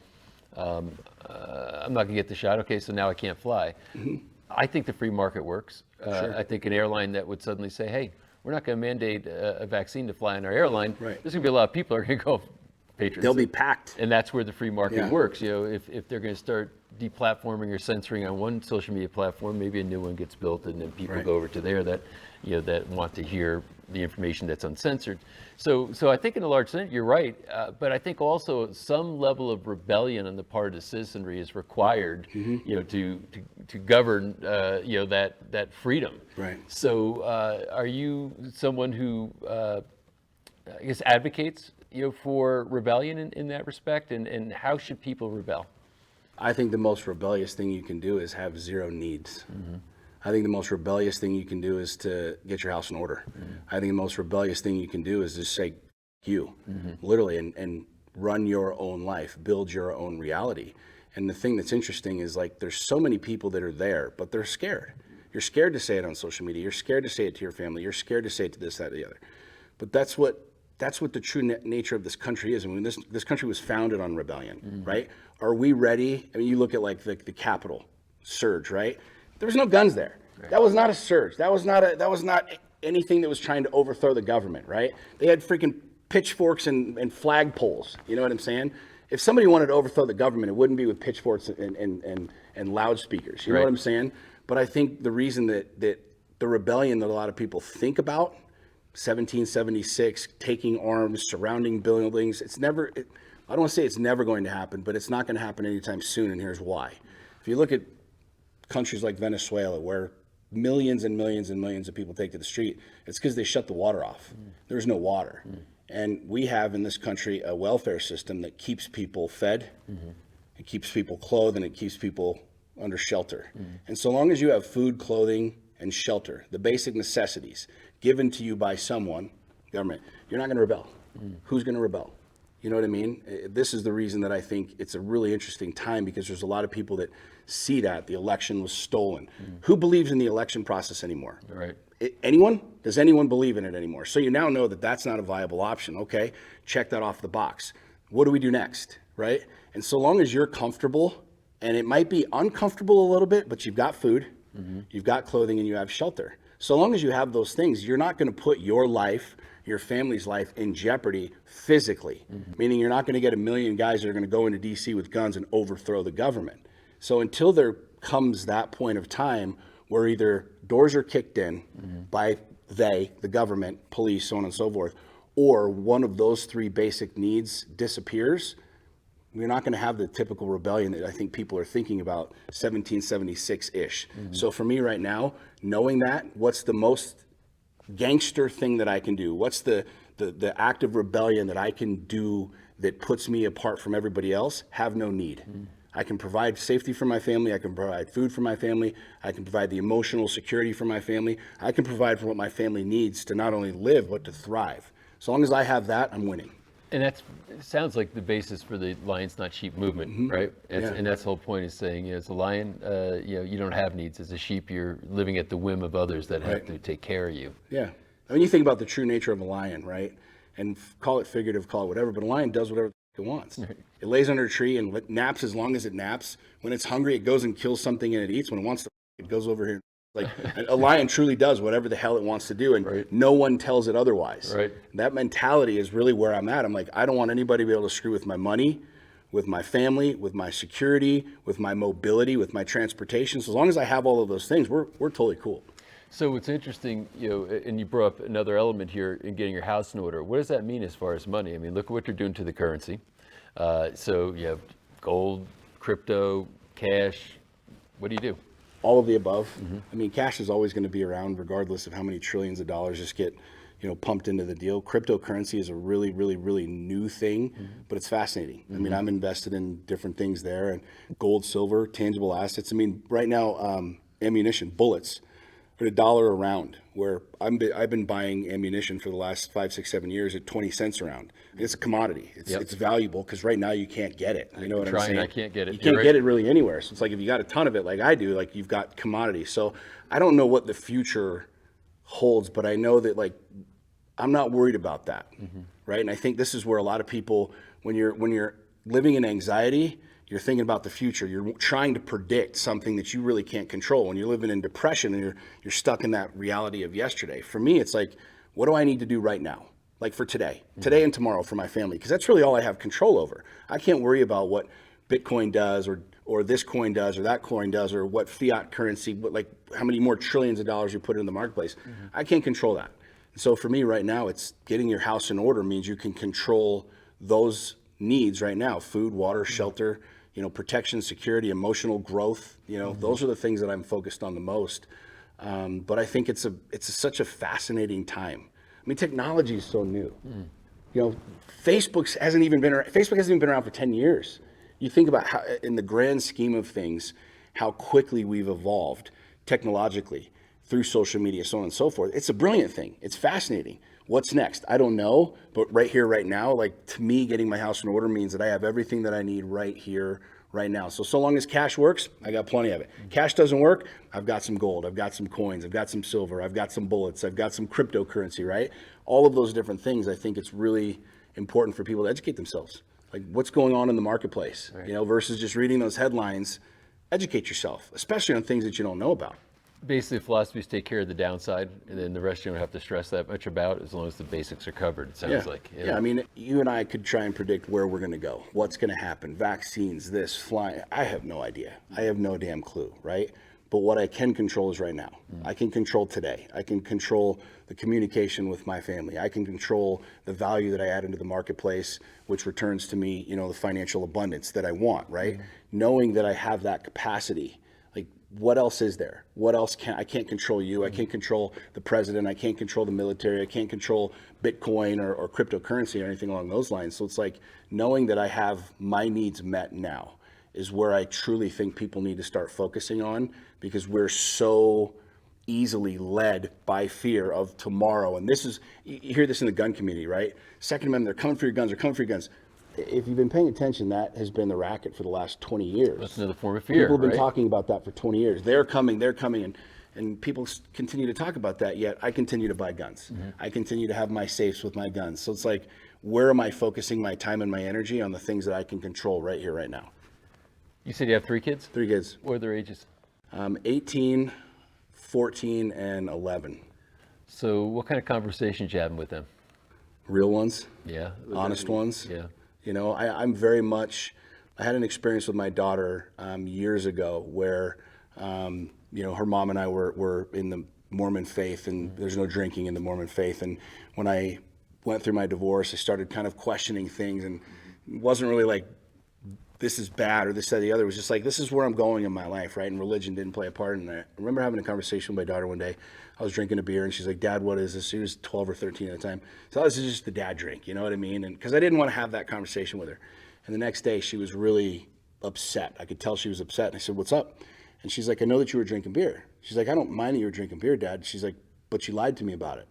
I'm not gonna get the shot, okay, so now I can't fly. I think the free market works. I think an airline that would suddenly say, hey, we're not gonna mandate a vaccine to fly on our airline. There's gonna be a lot of people who are gonna go, patrons. They'll be packed. And that's where the free market works. If they're gonna start deplatforming or censoring on one social media platform, maybe a new one gets built and then people go over to there that that want to hear the information that's uncensored. So I think in a large sense, you're right. But I think also some level of rebellion on the part of the citizenry is required, to govern, that freedom. Right. So are you someone who, I guess, advocates, for rebellion in that respect? And how should people rebel? I think the most rebellious thing you can do is have zero needs. I think the most rebellious thing you can do is to get your house in order. I think the most rebellious thing you can do is just say you, literally, and run your own life, build your own reality. And the thing that's interesting is, like, there's so many people that are there, but they're scared. You're scared to say it on social media. You're scared to say it to your family. You're scared to say it to this, that, or the other. But that's what the true nature of this country is. I mean, this country was founded on rebellion, right? Are we ready? I mean, you look at like the Capitol surge, right? There was no guns there. That was not a surge. That was not anything that was trying to overthrow the government, right? They had freaking pitchforks and flagpoles. You know what I'm saying? If somebody wanted to overthrow the government, it wouldn't be with pitchforks and loudspeakers. You know what I'm saying? But I think the reason that the rebellion that a lot of people think about, 1776, taking arms, surrounding buildings, I don't want to say it's never going to happen, but it's not going to happen anytime soon, and here's why. If you look at countries like Venezuela, where millions and millions and millions of people take to the street, it's because they shut the water off. There's no water. And we have in this country a welfare system that keeps people fed, it keeps people clothed, and it keeps people under shelter. And so long as you have food, clothing, and shelter, the basic necessities given to you by someone, government, you're not going to rebel. Who's going to rebel? You know what I mean? This is the reason that I think it's a really interesting time, because there's a lot of people that see that the election was stolen. Who believes in the election process anymore? Right. Anyone? Does anyone believe in it anymore? So you now know that that's not a viable option. Okay, check that off the box. What do we do next, right? And so long as you're comfortable, and it might be uncomfortable a little bit, but you've got food, you've got clothing, and you have shelter. So long as you have those things, you're not going to put your life, your family's life in jeopardy physically, meaning you're not going to get a million guys that are going to go into DC with guns and overthrow the government. So until there comes that point of time where either doors are kicked in by the government, police, so on and so forth, or one of those three basic needs disappears, we're not going to have the typical rebellion that I think people are thinking about, 1776-ish. So for me right now, knowing that, what's the most gangster thing that I can do? What's the act of rebellion that I can do that puts me apart from everybody else? Have no need. I can provide safety for my family. I can provide food for my family. I can provide the emotional security for my family. I can provide for what my family needs to not only live, but to thrive. So long as I have that, I'm winning. And it sounds like the basis for the lions not sheep movement, right? And that's the whole point, is saying, as a lion, you don't have needs. As a sheep, you're living at the whim of others that have to take care of you. Yeah. I mean, you think about the true nature of a lion, right? And call it figurative, call it whatever, but a lion does whatever it wants. It lays under a tree and naps as long as it naps. When it's hungry, it goes and kills something and it eats. When it wants to, it goes over here Like a lion truly does whatever the hell it wants to do, and Right. no one tells it otherwise. Right. That mentality is really where I'm at. I'm like, I don't want anybody to be able to screw with my money, with my family, with my security, with my mobility, with my transportation. So as long as I have all of those things, we're totally cool. So what's interesting, and you brought up another element here in getting your house in order. What does that mean as far as money? I mean, look at what you're doing to the currency. So you have gold, crypto, cash. What do you do? All of the above. I mean, cash is always going to be around regardless of how many trillions of dollars just get, pumped into the deal. Cryptocurrency is a really, really, really new thing, but it's fascinating. I mean, I'm invested in different things there, and gold, silver, tangible assets. I mean, right now, ammunition, bullets are $1 a round, where I've been buying ammunition for the last 5, 6, 7 years at 20 cents a round. It's a commodity. It's valuable because right now you can't get it. You know what I'm saying? I can't get it. You can't get it really anywhere. So it's like if you got a ton of it, like I do, like you've got commodity. So I don't know what the future holds, but I know that like I'm not worried about that, right? And I think this is where a lot of people, when you're living in anxiety, you're thinking about the future. You're trying to predict something that you really can't control. When you're living in depression and you're stuck in that reality of yesterday. For me, it's like, what do I need to do right now? Like for today and tomorrow for my family, because that's really all I have control over. I can't worry about what Bitcoin does or this coin does or that coin does or what fiat currency, like how many more trillions of dollars you put in the marketplace. I can't control that. So for me right now, it's getting your house in order means you can control those needs right now: food, water, shelter, protection, security, emotional growth. Those are the things that I'm focused on the most. But I think it's such a fascinating time. I mean, technology is so new. Facebook hasn't even been around for 10 years. You think about how, in the grand scheme of things, how quickly we've evolved technologically through social media, so on and so forth. It's a brilliant thing. It's fascinating. What's next? I don't know, but right here, right now, like to me, getting my house in order means that I have everything that I need right here, right now. So long as cash works, I got plenty of it. Cash doesn't work, I've got some gold, I've got some coins, I've got some silver, I've got some bullets, I've got some cryptocurrency, right? All of those different things, I think it's really important for people to educate themselves. Like what's going on in the marketplace, versus just reading those headlines. Educate yourself, especially on things that you don't know about. Basically, the philosophy is take care of the downside, and then the rest you don't have to stress that much about as long as the basics are covered, it sounds like. Yeah, I mean, you and I could try and predict where we're going to go, what's going to happen, vaccines, this, flying. I have no idea. I have no damn clue, right? But what I can control is right now. I can control today. I can control the communication with my family. I can control the value that I add into the marketplace, which returns to me, the financial abundance that I want, right? Knowing that I have that capacity. What else is there? What else I can't control you. I can't control the president. I can't control the military. I can't control Bitcoin or cryptocurrency or anything along those lines. So it's like knowing that I have my needs met now is where I truly think people need to start focusing on, because we're so easily led by fear of tomorrow. And this is, you hear this in the gun community, right? Second Amendment, they're coming for your guns, they're coming for your guns. If you've been paying attention, that has been the racket for the last 20 years. That's another form of fear. People have been talking about that for 20 years. They're coming, and people continue to talk about that, yet I continue to buy guns. I continue to have my safes with my guns. So it's like, where am I focusing my time and my energy on the things that I can control right here, right now? You said you have 3 kids? 3 kids. What are their ages? 18, 14, and 11. So what kind of conversations you having with them? Real ones. Yeah. Honest ones. Yeah. I'm very much, I had an experience with my daughter years ago where, her mom and I were in the Mormon faith, and there's no drinking in the Mormon faith. And when I went through my divorce, I started kind of questioning things, and it wasn't really like, this is bad or this, that, or the other. It was just like, this is where I'm going in my life, right? And religion didn't play a part in that. I remember having a conversation with my daughter one day. I was drinking a beer, and she's like, Dad, what is this? She was 12 or 13 at the time. So this is just the dad drink, you know what I mean? And because I didn't want to have that conversation with her. And the next day, she was really upset. I could tell she was upset. And I said, what's up? And she's like, I know that you were drinking beer. She's like, I don't mind that you were drinking beer, Dad. She's like, but you lied to me about it.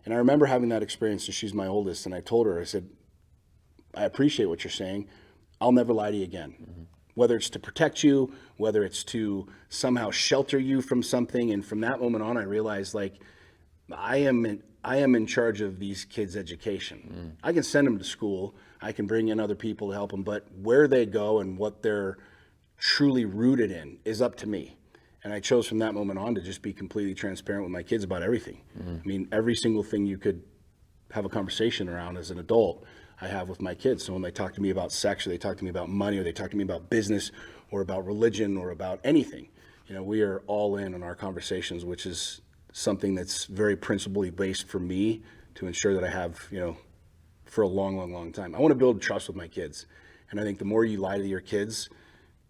And I remember having that experience, and she's my oldest. And I told her, I said, I appreciate what you're saying. I'll never lie to you again. Whether it's to protect you, whether it's to somehow shelter you from something. And from that moment on, I realized, like, I am in charge of these kids' education. I can send them to school. I can bring in other people to help them. But where they go and what they're truly rooted in is up to me. And I chose from that moment on to just be completely transparent with my kids about everything. I mean, every single thing you could have a conversation around as an adult, I have with my kids. So when they talk to me about sex, or they talk to me about money, or they talk to me about business, or about religion, or about anything, we are all in on our conversations, which is something that's very principally based for me to ensure that I have, for a long, long, long time. I want to build trust with my kids. And I think the more you lie to your kids,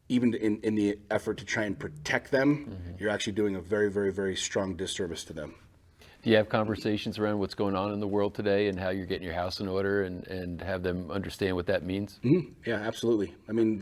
even in the effort to try and protect them, you're actually doing a very, very, very strong disservice to them. Do you have conversations around what's going on in the world today and how you're getting your house in order and have them understand what that means? Mm-hmm. Yeah, absolutely. I mean,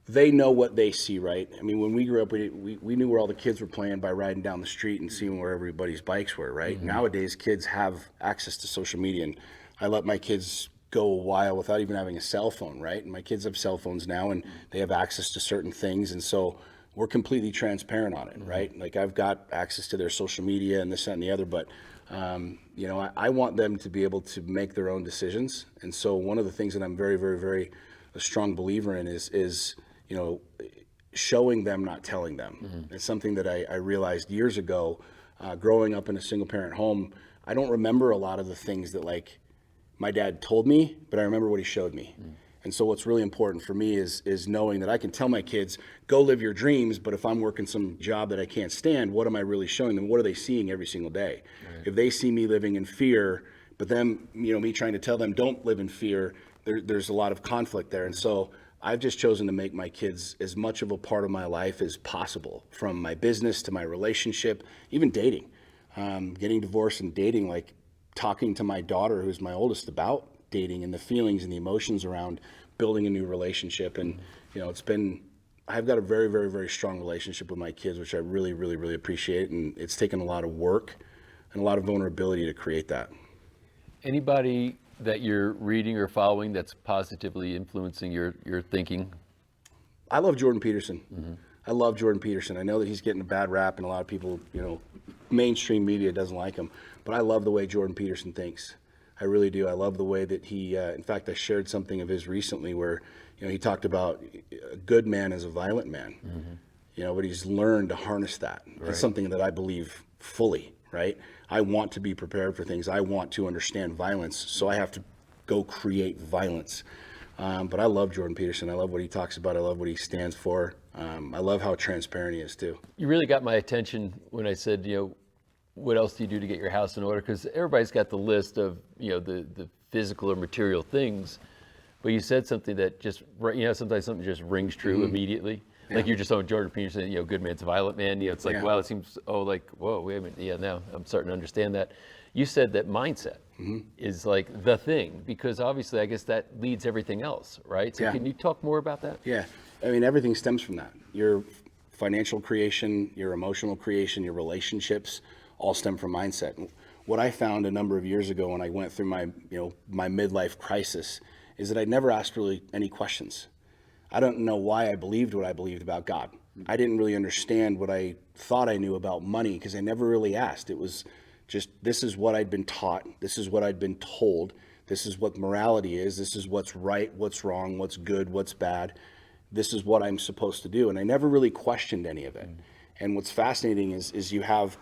they know what they see, right? I mean, when we grew up, we knew where all the kids were playing by riding down the street and seeing where everybody's bikes were, right? Nowadays, kids have access to social media, and I let my kids go a while without even having a cell phone, right? And my kids have cell phones now, and they have access to certain things, and so we're completely transparent on it, right? Like, I've got access to their social media and this, that, and the other, but I want them to be able to make their own decisions. And so one of the things that I'm very, very, very a strong believer in is showing them, not telling them. It's something that I realized years ago, growing up in a single parent home. I don't remember a lot of the things that my dad told me, but I remember what he showed me. And so what's really important for me is knowing that I can tell my kids, go live your dreams, but if I'm working some job that I can't stand, what am I really showing them? What are they seeing every single day? Right. If they see me living in fear, but then, me trying to tell them don't live in fear, there's a lot of conflict there. And so I've just chosen to make my kids as much of a part of my life as possible, from my business to my relationship, even dating, getting divorced and dating, talking to my daughter, who's my oldest, about dating and the feelings and the emotions around building a new relationship. And I've got a very, very, very strong relationship with my kids, which I really, really, really appreciate. And it's taken a lot of work and a lot of vulnerability to create that. Anybody that you're reading or following that's positively influencing your thinking? I love Jordan Peterson. I love Jordan Peterson. I know that he's getting a bad rap, and a lot of people, mainstream media doesn't like him, but I love the way Jordan Peterson thinks. I really do. I love the way that he, in fact, I shared something of his recently where, he talked about a good man is a violent man, but he's learned to harness that. Right. It's something that I believe fully, right? I want to be prepared for things. I want to understand violence, so I have to go create violence. But I love Jordan Peterson. I love what he talks about. I love what he stands for. I love how transparent he is too. You really got my attention when I said, what else do you do to get your house in order? Because everybody's got the list of, the physical or material things, but you said something that just, sometimes something just rings true immediately. Yeah. Like you're just on Jordan Peterson, good man's a violent man. It's like, wow, it seems, whoa, wait a minute. Yeah, now I'm starting to understand that. You said that mindset is like the thing, because obviously I guess that leads everything else, right? So can you talk more about that? Yeah, I mean, everything stems from that. Your financial creation, your emotional creation, your relationships, all stem from mindset. What I found a number of years ago when I went through my midlife crisis is that I never asked really any questions. I don't know why I believed what I believed about God. I didn't really understand what I thought I knew about money because I never really asked. It was just, this is what I'd been taught. This is what I'd been told. This is what morality is. This is what's right, what's wrong, what's good, what's bad. This is what I'm supposed to do. And I never really questioned any of it. And what's fascinating is you have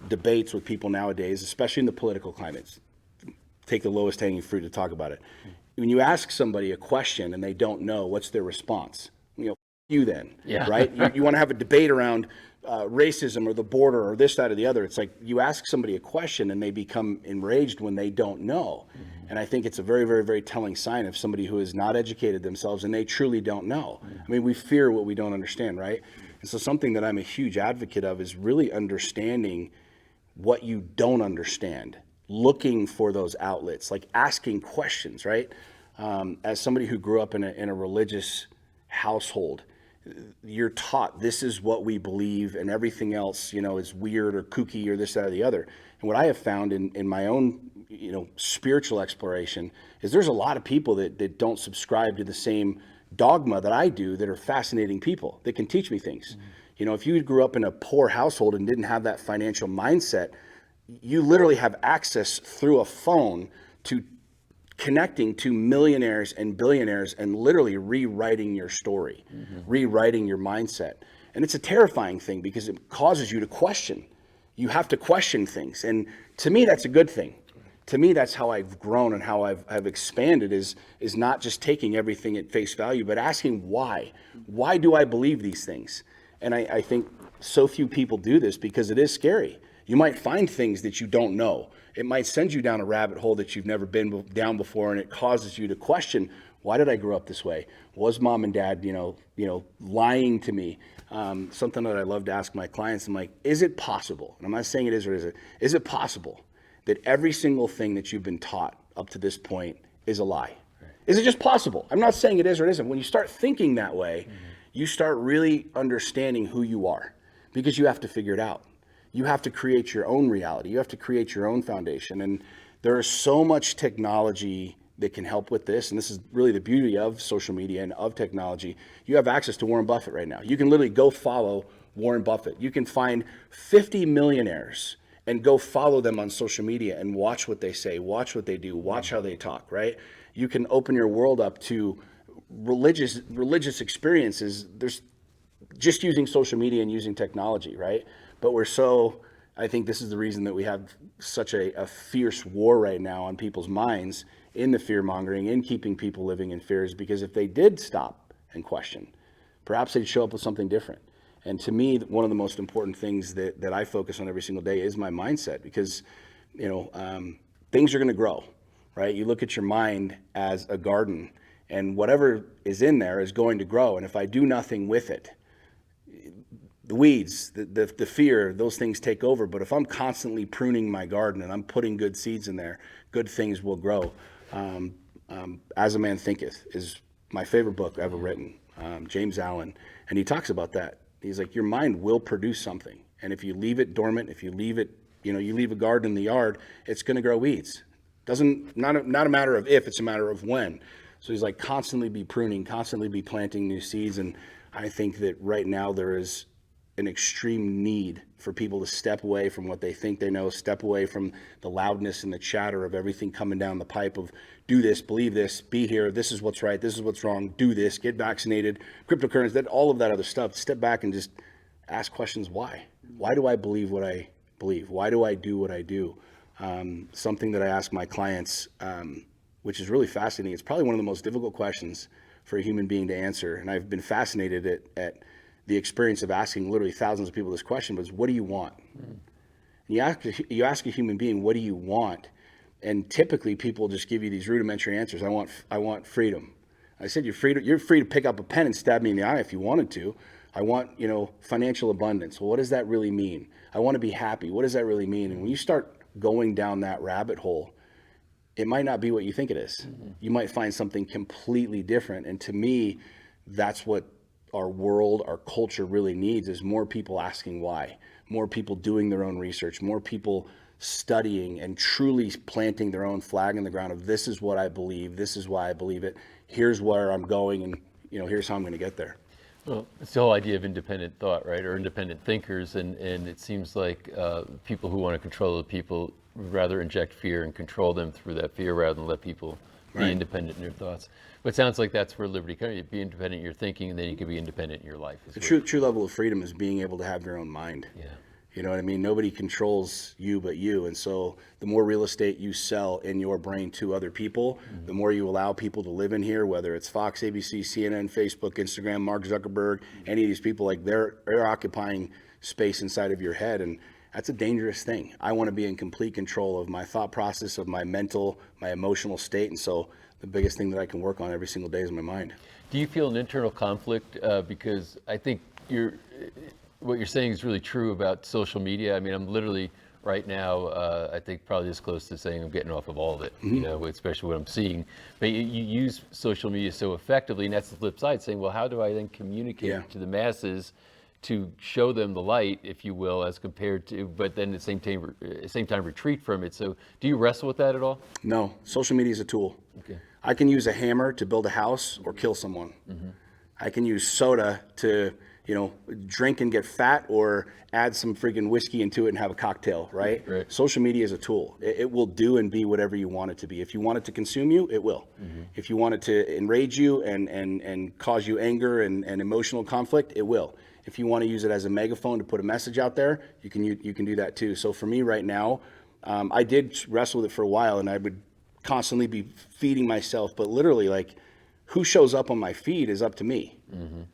debates with people nowadays, especially in the political climates. Take the lowest hanging fruit to talk about it. When you ask somebody a question and they don't know, what's their response? You then, right? You want to have a debate around racism or the border or this, that, or the other. It's like you ask somebody a question and they become enraged when they don't know. And I think it's a very, very, very telling sign of somebody who has not educated themselves and they truly don't know. I mean, we fear what we don't understand, right? And so something that I'm a huge advocate of is really understanding what you don't understand, looking for those outlets, like asking questions, right? As somebody who grew up in a religious household, you're taught this is what we believe and everything else, is weird or kooky or this, that, or the other. And what I have found in my own, spiritual exploration is there's a lot of people that don't subscribe to the same dogma that I do that are fascinating people that can teach me things. If you grew up in a poor household and didn't have that financial mindset, you literally have access through a phone to connecting to millionaires and billionaires and literally rewriting your story, rewriting your mindset. And it's a terrifying thing because it causes you to question. You have to question things. And to me, that's a good thing. To me, that's how I've grown and how I've expanded is not just taking everything at face value, but asking why. Why do I believe these things? And I think so few people do this because it is scary. You might find things that you don't know. It might send you down a rabbit hole that you've never been down before, and it causes you to question, why did I grow up this way? Was mom and dad, lying to me? Something that I love to ask my clients, I'm like, is it possible? And I'm not saying it is or is it. Is it possible that every single thing that you've been taught up to this point is a lie? Right. Is it just possible? I'm not saying it is or it isn't. When you start thinking that way, you start really understanding who you are because you have to figure it out. You have to create your own reality. You have to create your own foundation. And there is so much technology that can help with this. And this is really the beauty of social media and of technology. You have access to Warren Buffett right now. You can literally go follow Warren Buffett. You can find 50 millionaires and go follow them on social media and watch what they say, watch what they do, watch how they talk, right? You can open your world up to religious experiences. There's just using social media and using technology, right? But I think this is the reason that we have such a fierce war right now on people's minds in the fear mongering, in keeping people living in fears, because if they did stop and question, perhaps they'd show up with something different. And to me, one of the most important things that I focus on every single day is my mindset, because things are going to grow, right? You look at your mind as a garden, and whatever is in there is going to grow. And if I do nothing with it, the weeds, the fear, those things take over. But if I'm constantly pruning my garden and I'm putting good seeds in there, good things will grow. As a Man Thinketh is my favorite book ever written, James Allen. And he talks about that. He's like, your mind will produce something. And if you leave it dormant, if you leave it, you leave a garden in the yard, it's going to grow weeds. Not a matter of if, it's a matter of when. So he's like, constantly be pruning, constantly be planting new seeds. And I think that right now there is an extreme need for people to step away from what they think they know, step away from the loudness and the chatter of everything coming down the pipe of do this, believe this, be here, this is what's right, this is what's wrong, do this, get vaccinated, cryptocurrency, all of that other stuff. Step back and just ask questions. Why? Why do I believe what I believe? Why do I do what I do? Something that I ask my clients, which is really fascinating. It's probably one of the most difficult questions for a human being to answer. And I've been fascinated at the experience of asking literally thousands of people this question, was what do you want? And you ask a human being, what do you want? And typically people just give you these rudimentary answers. I want freedom. I said, you're free to pick up a pen and stab me in the eye if you wanted to. I want, financial abundance. Well, what does that really mean? I want to be happy. What does that really mean? And when you start going down that rabbit hole, it might not be what you think it is. You might find something completely different. And to me, that's what our world, our culture really needs, is more people asking why, more people doing their own research, more people studying and truly planting their own flag in the ground of this is what I believe, this is why I believe it, here's where I'm going, and here's how I'm going to get there. Well, it's the whole idea of independent thought, right, or independent thinkers, and it seems like people who want to control the people would rather inject fear and control them through that fear rather than let people be independent in their thoughts. But it sounds like that's where liberty comes. You be independent in your thinking, and then you can be independent in your life. The true level of freedom is being able to have your own mind. Yeah. You know what I mean? Nobody controls you but you. And so the more real estate you sell in your brain to other people, the more you allow people to live in here, whether it's Fox, ABC, CNN, Facebook, Instagram, Mark Zuckerberg, any of these people, like they're occupying space inside of your head. And that's a dangerous thing. I want to be in complete control of my thought process, of my mental, my emotional state. And so the biggest thing that I can work on every single day is my mind. Do you feel an internal conflict? Because I think what you're saying is really true about social media. I mean, I'm literally right now, I think probably this close to saying I'm getting off of all of it, especially what I'm seeing. But you use social media so effectively, and that's the flip side, saying, well, how do I then communicate to the masses to show them the light, if you will, as compared to, but then at the same time retreat from it. So do you wrestle with that at all? No, social media is a tool. Okay. I can use a hammer to build a house or kill someone. I can use soda to, drink and get fat, or add some freaking whiskey into it and have a cocktail, right? Social media is a tool. It will do and be whatever you want it to be. If you want it to consume you, it will. If you want it to enrage you and cause you anger and emotional conflict, it will. If you want to use it as a megaphone to put a message out there, you can do that too. So for me right now, I did wrestle with it for a while, and I would constantly be feeding myself, but literally, like, who shows up on my feed is up to me.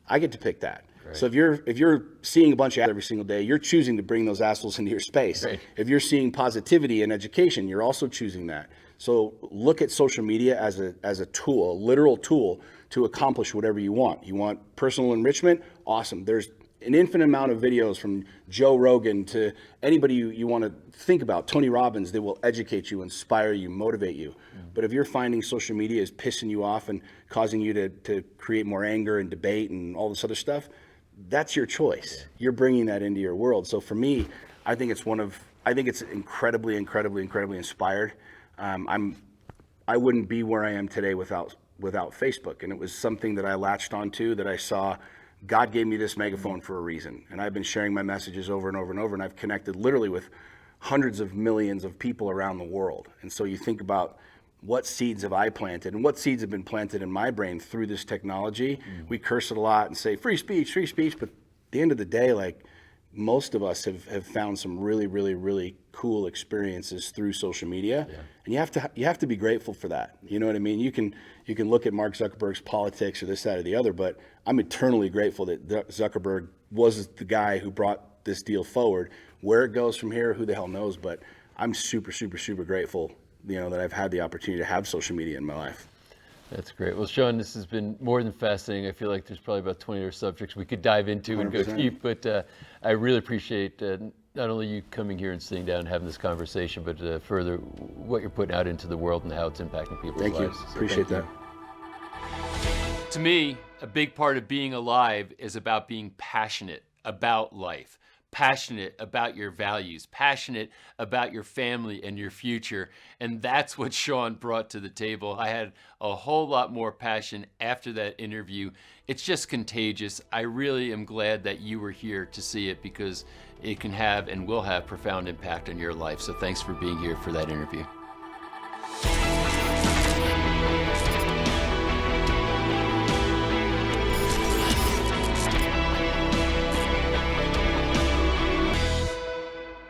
I get to pick that. Right. So if you're seeing a bunch of ads every single day, you're choosing to bring those assholes into your space. Right. If you're seeing positivity and education, you're also choosing that. So look at social media as a tool, a literal tool to accomplish whatever you want. You want personal enrichment? Awesome. There's an infinite amount of videos from Joe Rogan to anybody you want to think about, Tony Robbins, that will educate you, inspire you, motivate you. But if you're finding social media is pissing you off and causing you to create more anger and debate and all this other stuff, that's your choice. You're bringing that into your world. So for me, I think it's incredibly inspired. I wouldn't be where I am today without Facebook. And it was something that I latched onto, that I saw God gave me this megaphone for a reason. And I've been sharing my messages over and over and over, and I've connected literally with hundreds of millions of people around the world. And so you think about, what seeds have I planted, and what seeds have been planted in my brain through this technology. We curse it a lot and say free speech, but at the end of the day, like, most of us have found some really cool experiences through social media. And you have to be grateful for that. You know what I mean? You can look at Mark Zuckerberg's politics or this, that, or the other, but I'm eternally grateful that Zuckerberg was the guy who brought this deal forward. Where it goes from here, who the hell knows? But I'm super grateful, that I've had the opportunity to have social media in my life. That's great. Well, Sean, this has been more than fascinating. I feel like there's probably about 20 other subjects we could dive into 100%. And go deep, but I really appreciate not only you coming here and sitting down and having this conversation, but further what you're putting out into the world and how it's impacting people's lives. Thank you. Appreciate that. To me, a big part of being alive is about being passionate about life, passionate about your values, passionate about your family and your future. And that's what Sean brought to the table. I had a whole lot more passion after that interview. It's just contagious. I really am glad that you were here to see it, because it can have and will have profound impact on your life. So thanks for being here for that interview.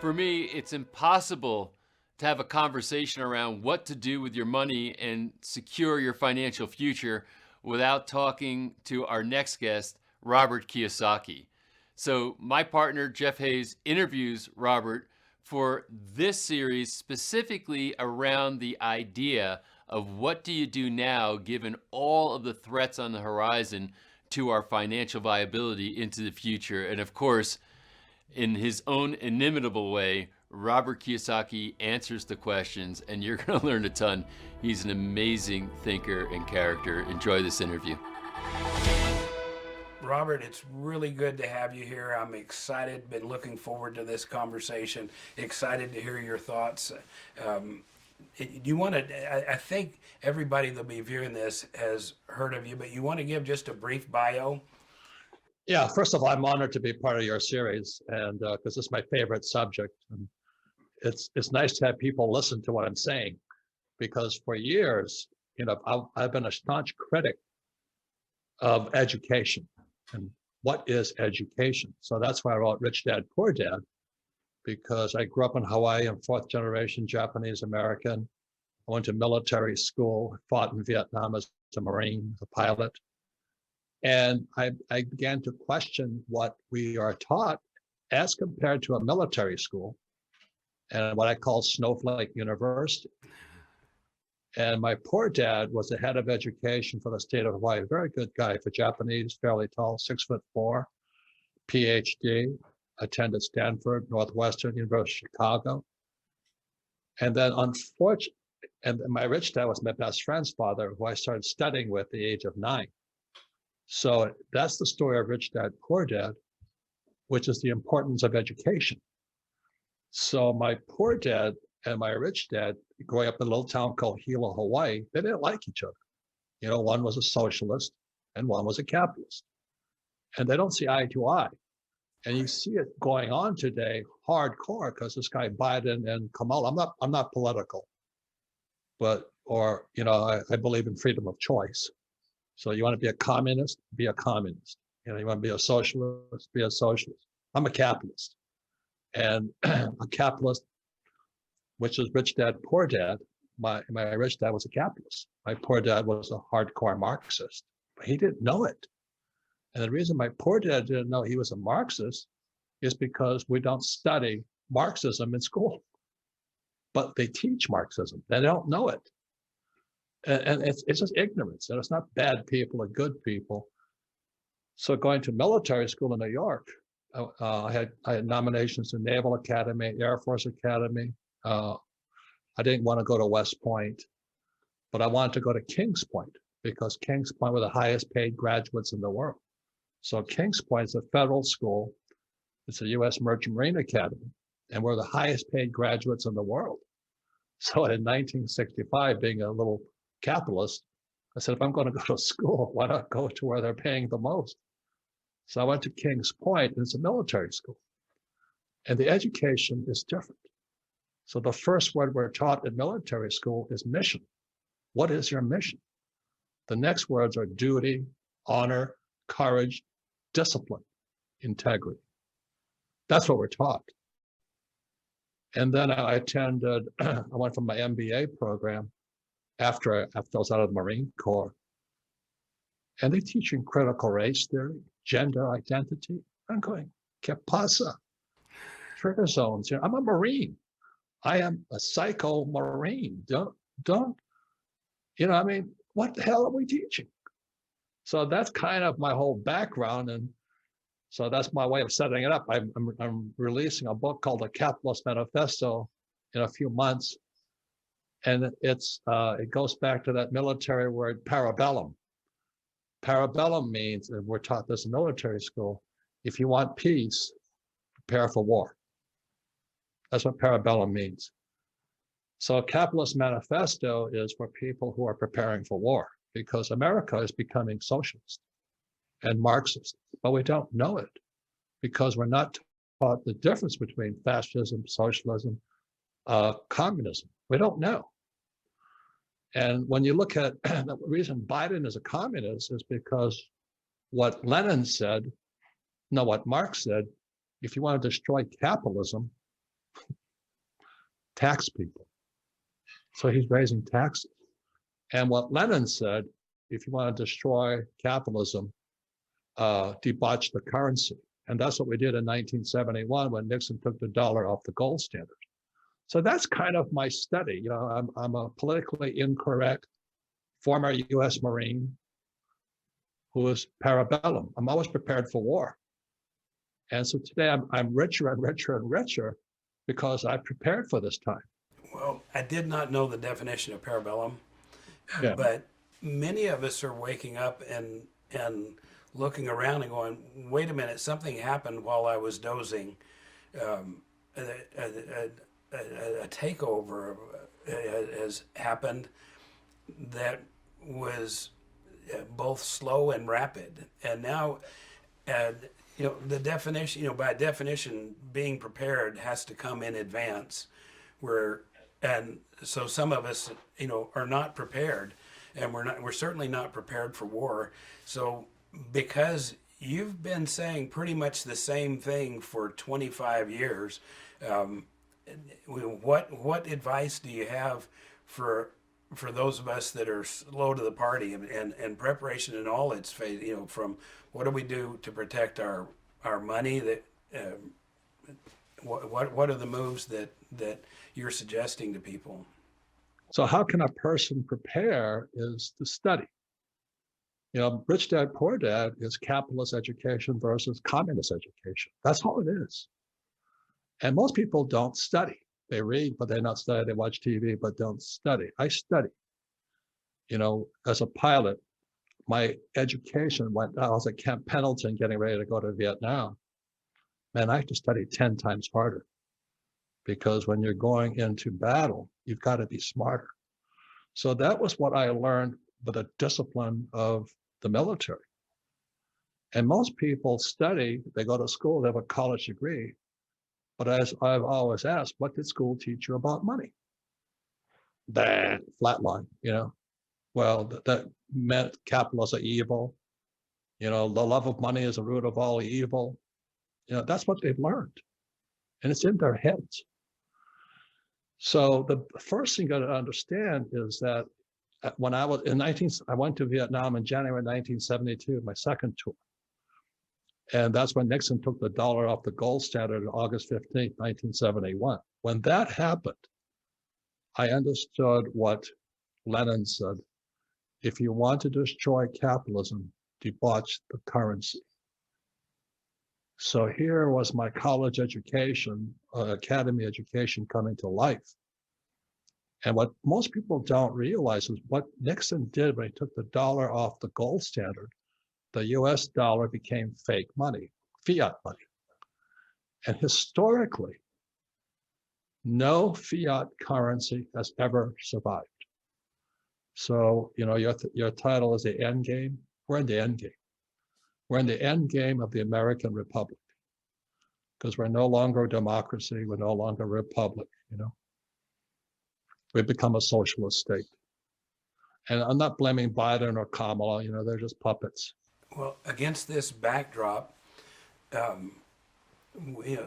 For me, it's impossible to have a conversation around what to do with your money and secure your financial future without talking to our next guest, Robert Kiyosaki. So my partner, Jeff Hayes, interviews Robert for this series specifically around the idea of what do you do now given all of the threats on the horizon to our financial viability into the future. And of course, in his own inimitable way, Robert Kiyosaki answers the questions, and you're going to learn a ton. He's an amazing thinker and character. Enjoy this interview. Robert, it's really good to have you here. I'm excited, been looking forward to this conversation, excited to hear your thoughts. You want to, I think everybody that'll be viewing this has heard of you, but you want to give just a brief bio? Yeah, first of all, I'm honored to be part of your series, and because it's my favorite subject. And it's nice to have people listen to what I'm saying, because for years, I've been a staunch critic of education and what is education. So that's why I wrote Rich Dad, Poor Dad, because I grew up in Hawaii. I'm fourth generation Japanese American. I went to military school, fought in Vietnam as a Marine, a pilot. And I began to question what we are taught as compared to a military school and what I call Snowflake University. And my poor dad was the head of education for the state of Hawaii, a very good guy for Japanese, fairly tall, 6'4", PhD, attended Stanford, Northwestern, University of Chicago. And then unfortunately, and my rich dad was my best friend's father, who I started studying with at the age of 9. So that's the story of Rich Dad, Poor Dad, which is the importance of education. So my poor dad and my rich dad, growing up in a little town called Hilo, Hawaii, they didn't like each other. One was a socialist and one was a capitalist. And they don't see eye to eye. And you see it going on today hardcore, because this guy Biden and Kamala, I'm not political, but, I believe in freedom of choice. So you want to be a communist, be a communist. You want to be a socialist, be a socialist. I'm a capitalist. And a capitalist, which is rich dad, poor dad. My rich dad was a capitalist. My poor dad was a hardcore Marxist, but he didn't know it. And the reason my poor dad didn't know he was a Marxist is because we don't study Marxism in school. But they teach Marxism. They don't know it. And it's just ignorance. And it's not bad people or good people. So going to military school in New York, I had nominations in Naval Academy, Air Force Academy. I didn't want to go to West Point, but I wanted to go to Kings Point because Kings Point were the highest paid graduates in the world. So Kings Point is a federal school. It's a U.S. Merchant Marine Academy, and we're the highest paid graduates in the world. So in 1965, being a little capitalist, I said, if I'm going to go to school, why not go to where they're paying the most? So I went to Kings Point, and it's a military school. And the education is different. So the first word we're taught in military school is mission. What is your mission? The next words are duty, honor, courage, discipline, integrity. That's what we're taught. And then I attended, I went from my MBA program after I was out of the Marine Corps. And they teach in critical race theory, gender identity. I'm going, ¿qué pasa? Trigger zones. I'm a Marine. I am a psycho Marine. Don't, what the hell are we teaching? So that's kind of my whole background. And so that's my way of setting it up. I'm releasing a book called The Capitalist Manifesto in a few months. And it goes back to that military word parabellum. Parabellum means, and we're taught this in military school, if you want peace, prepare for war. That's what parabellum means. So a capitalist manifesto is for people who are preparing for war, because America is becoming socialist and Marxist, but we don't know it because we're not taught the difference between fascism, socialism, communism. We don't know. And when you look at the reason Biden is a communist is because what Lenin said, what Marx said, if you want to destroy capitalism, tax people. So he's raising taxes. And what Lenin said, if you want to destroy capitalism, debauch the currency. And that's what we did in 1971 when Nixon took the dollar off the gold standard. So that's kind of my study. I'm a politically incorrect former U.S. Marine who is parabellum. I'm always prepared for war. And so today I'm richer and richer and richer because I prepared for this time. Well, I did not know the definition of parabellum, Yeah. but many of us are waking up and looking around and going, wait a minute, something happened while I was dozing. A takeover has happened that was both slow and rapid. And now, the definition, by definition, being prepared has to come in advance. And so some of us, are not prepared, and we're certainly not prepared for war. So because you've been saying pretty much the same thing for 25 years, what advice do you have for those of us that are slow to the party and preparation in all its phase? From what do we do to protect our money? That what are the moves that you're suggesting to people? So how can a person prepare is to study. Rich dad, poor dad is capitalist education versus communist education. That's all it is. And most people don't study. They read, but they're not studying. They watch TV, but don't study. I study. As a pilot, my education I was at Camp Pendleton getting ready to go to Vietnam. Man, I had to study 10 times harder because when you're going into battle, you've got to be smarter. So that was what I learned with the discipline of the military. And most people study, they go to school, they have a college degree. But as I've always asked, what did school teach you about money? Flatline, Well, that meant capitalists are evil. The love of money is the root of all evil. That's what they've learned. And it's in their heads. So the first thing you got to understand is that when I went to Vietnam in January 1972, my second tour. And that's when Nixon took the dollar off the gold standard on August 15th, 1971. When that happened, I understood what Lenin said. If you want to destroy capitalism, debauch the currency. So here was my college education, academy education coming to life. And what most people don't realize is what Nixon did when he took the dollar off the gold standard. The US dollar became fake money, fiat money. And historically, no fiat currency has ever survived. So, your title is the Endgame. We're in the Endgame. We're in the Endgame of the American Republic because we're no longer a democracy. We're no longer a republic, We've become a socialist state. And I'm not blaming Biden or Kamala, they're just puppets. Well, against this backdrop,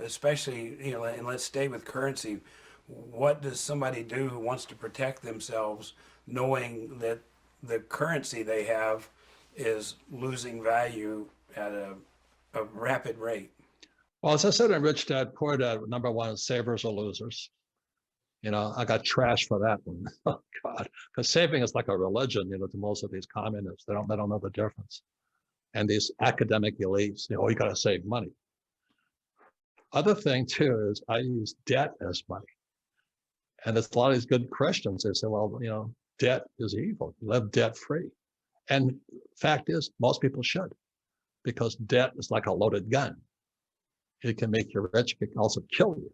especially, and let's stay with currency, what does somebody do who wants to protect themselves knowing that the currency they have is losing value at a rapid rate? Well, as I said in Rich Dad, Poor Dad, number one is savers or losers. I got trash for that one. Oh, God. Because saving is like a religion, to most of these communists. They don't know the difference. And these academic elites, you got to save money. Other thing, too, is I use debt as money. And there's a lot of these good Christians. They say, well, debt is evil. You live debt free. And fact is, most people should, because debt is like a loaded gun. It can make you rich, it can also kill you.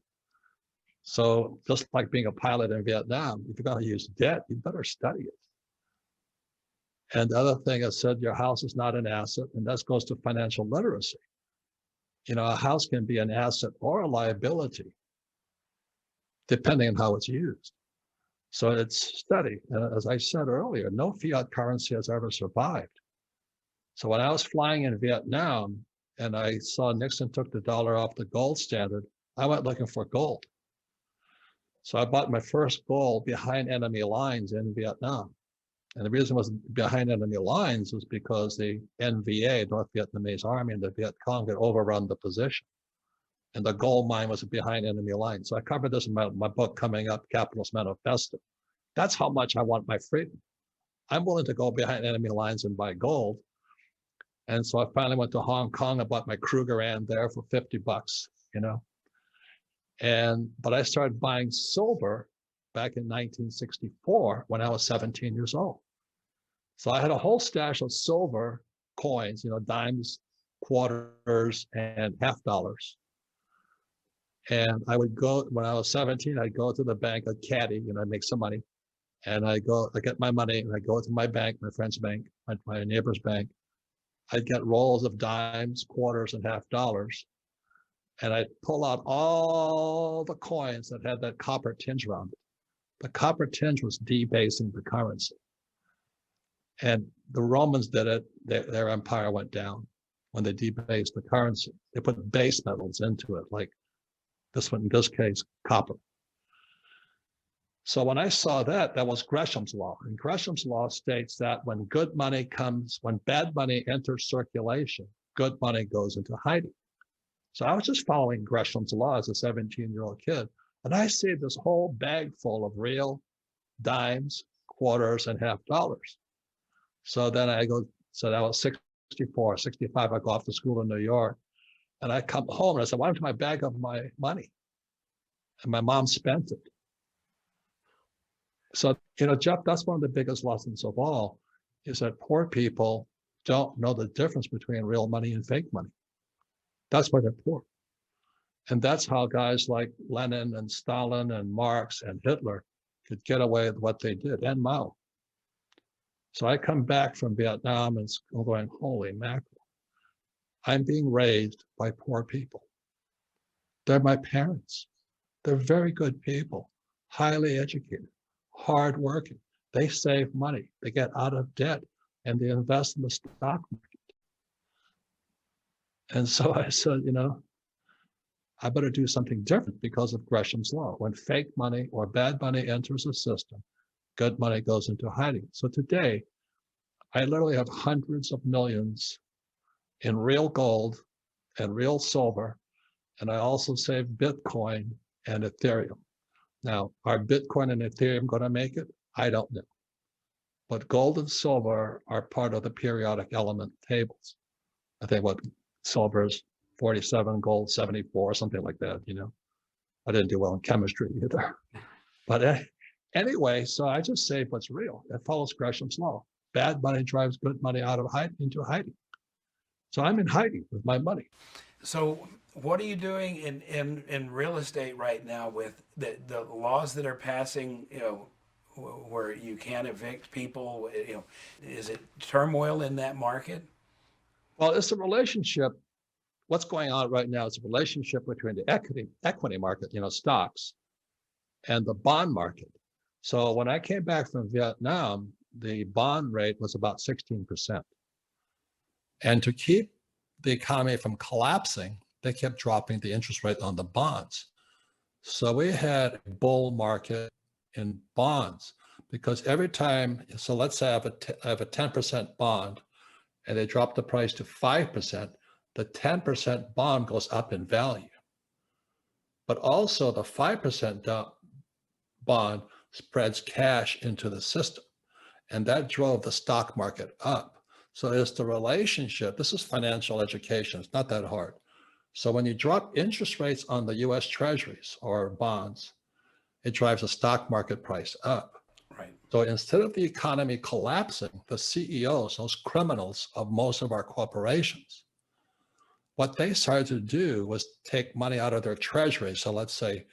So just like being a pilot in Vietnam, if you're going to use debt, you better study it. And the other thing I said, your house is not an asset, and that goes to financial literacy. A house can be an asset or a liability, depending on how it's used. So it's study. And as I said earlier, no fiat currency has ever survived. So when I was flying in Vietnam and I saw Nixon took the dollar off the gold standard, I went looking for gold. So I bought my first gold behind enemy lines in Vietnam. And the reason it was behind enemy lines was because the NVA, North Vietnamese Army, and the Viet Cong had overrun the position. And the gold mine was behind enemy lines. So I covered this in my book coming up, Capitalist Manifesto. That's how much I want my freedom. I'm willing to go behind enemy lines and buy gold. And so I finally went to Hong Kong. I bought my Krugerrand there for $50, But I started buying silver back in 1964 when I was 17 years old. So I had a whole stash of silver coins, dimes, quarters, and half dollars. And I would go, when I was 17, I'd go to the bank, I'd caddy, I'd make some money. And I get my money and I go to my bank, my friend's bank, my neighbor's bank. I'd get rolls of dimes, quarters, and half dollars. And I'd pull out all the coins that had that copper tinge around it. The copper tinge was debasing the currency. And the Romans did it, their empire went down when they debased the currency. They put base metals into it, like this one, in this case, copper. So when I saw that was Gresham's law. And Gresham's law states that when bad money enters circulation, good money goes into hiding. So I was just following Gresham's law as a 17-year-old kid. And I saved this whole bag full of real dimes, quarters, and half dollars. So then so that was 64, 65, I go off to school in New York. And I come home and I said, what happened to my bag of my money? And my mom spent it. So, Jeff, that's one of the biggest lessons of all, is that poor people don't know the difference between real money and fake money. That's why they're poor. And that's how guys like Lenin and Stalin and Marx and Hitler could get away with what they did, and Mao. So I come back from Vietnam and going, holy mackerel. I'm being raised by poor people. They're my parents. They're very good people, highly educated, hardworking. They save money. They get out of debt and they invest in the stock market. And so I said, I better do something different because of Gresham's law. When fake money or bad money enters the system, good money goes into hiding. So today, I literally have hundreds of millions in real gold and real silver, and I also save Bitcoin and Ethereum. Now, are Bitcoin and Ethereum going to make it? I don't know. But gold and silver are part of the periodic element tables. I think what silver is 47, gold 74, something like that, I didn't do well in chemistry either. But anyway, so I just say what's real. It follows Gresham's law. Bad money drives good money out of into hiding. So I'm in hiding with my money. So what are you doing in real estate right now with the laws that are passing, where you can't evict people? Is it turmoil in that market? Well, it's a relationship. What's going on right now is a relationship between the equity market, stocks, and the bond market. So when I came back from Vietnam, the bond rate was about 16%. And to keep the economy from collapsing, they kept dropping the interest rate on the bonds. So we had a bull market in bonds because every time, so let's say I have a 10% bond and they drop the price to 5%, the 10% bond goes up in value. But also the 5% bond spreads cash into the system. And that drove the stock market up. So it's the relationship. This is financial education. It's not that hard. So when you drop interest rates on the US treasuries or bonds, it drives the stock market price up. Right. So instead of the economy collapsing, the CEOs, those criminals of most of our corporations, what they started to do was take money out of their treasuries. So let's say,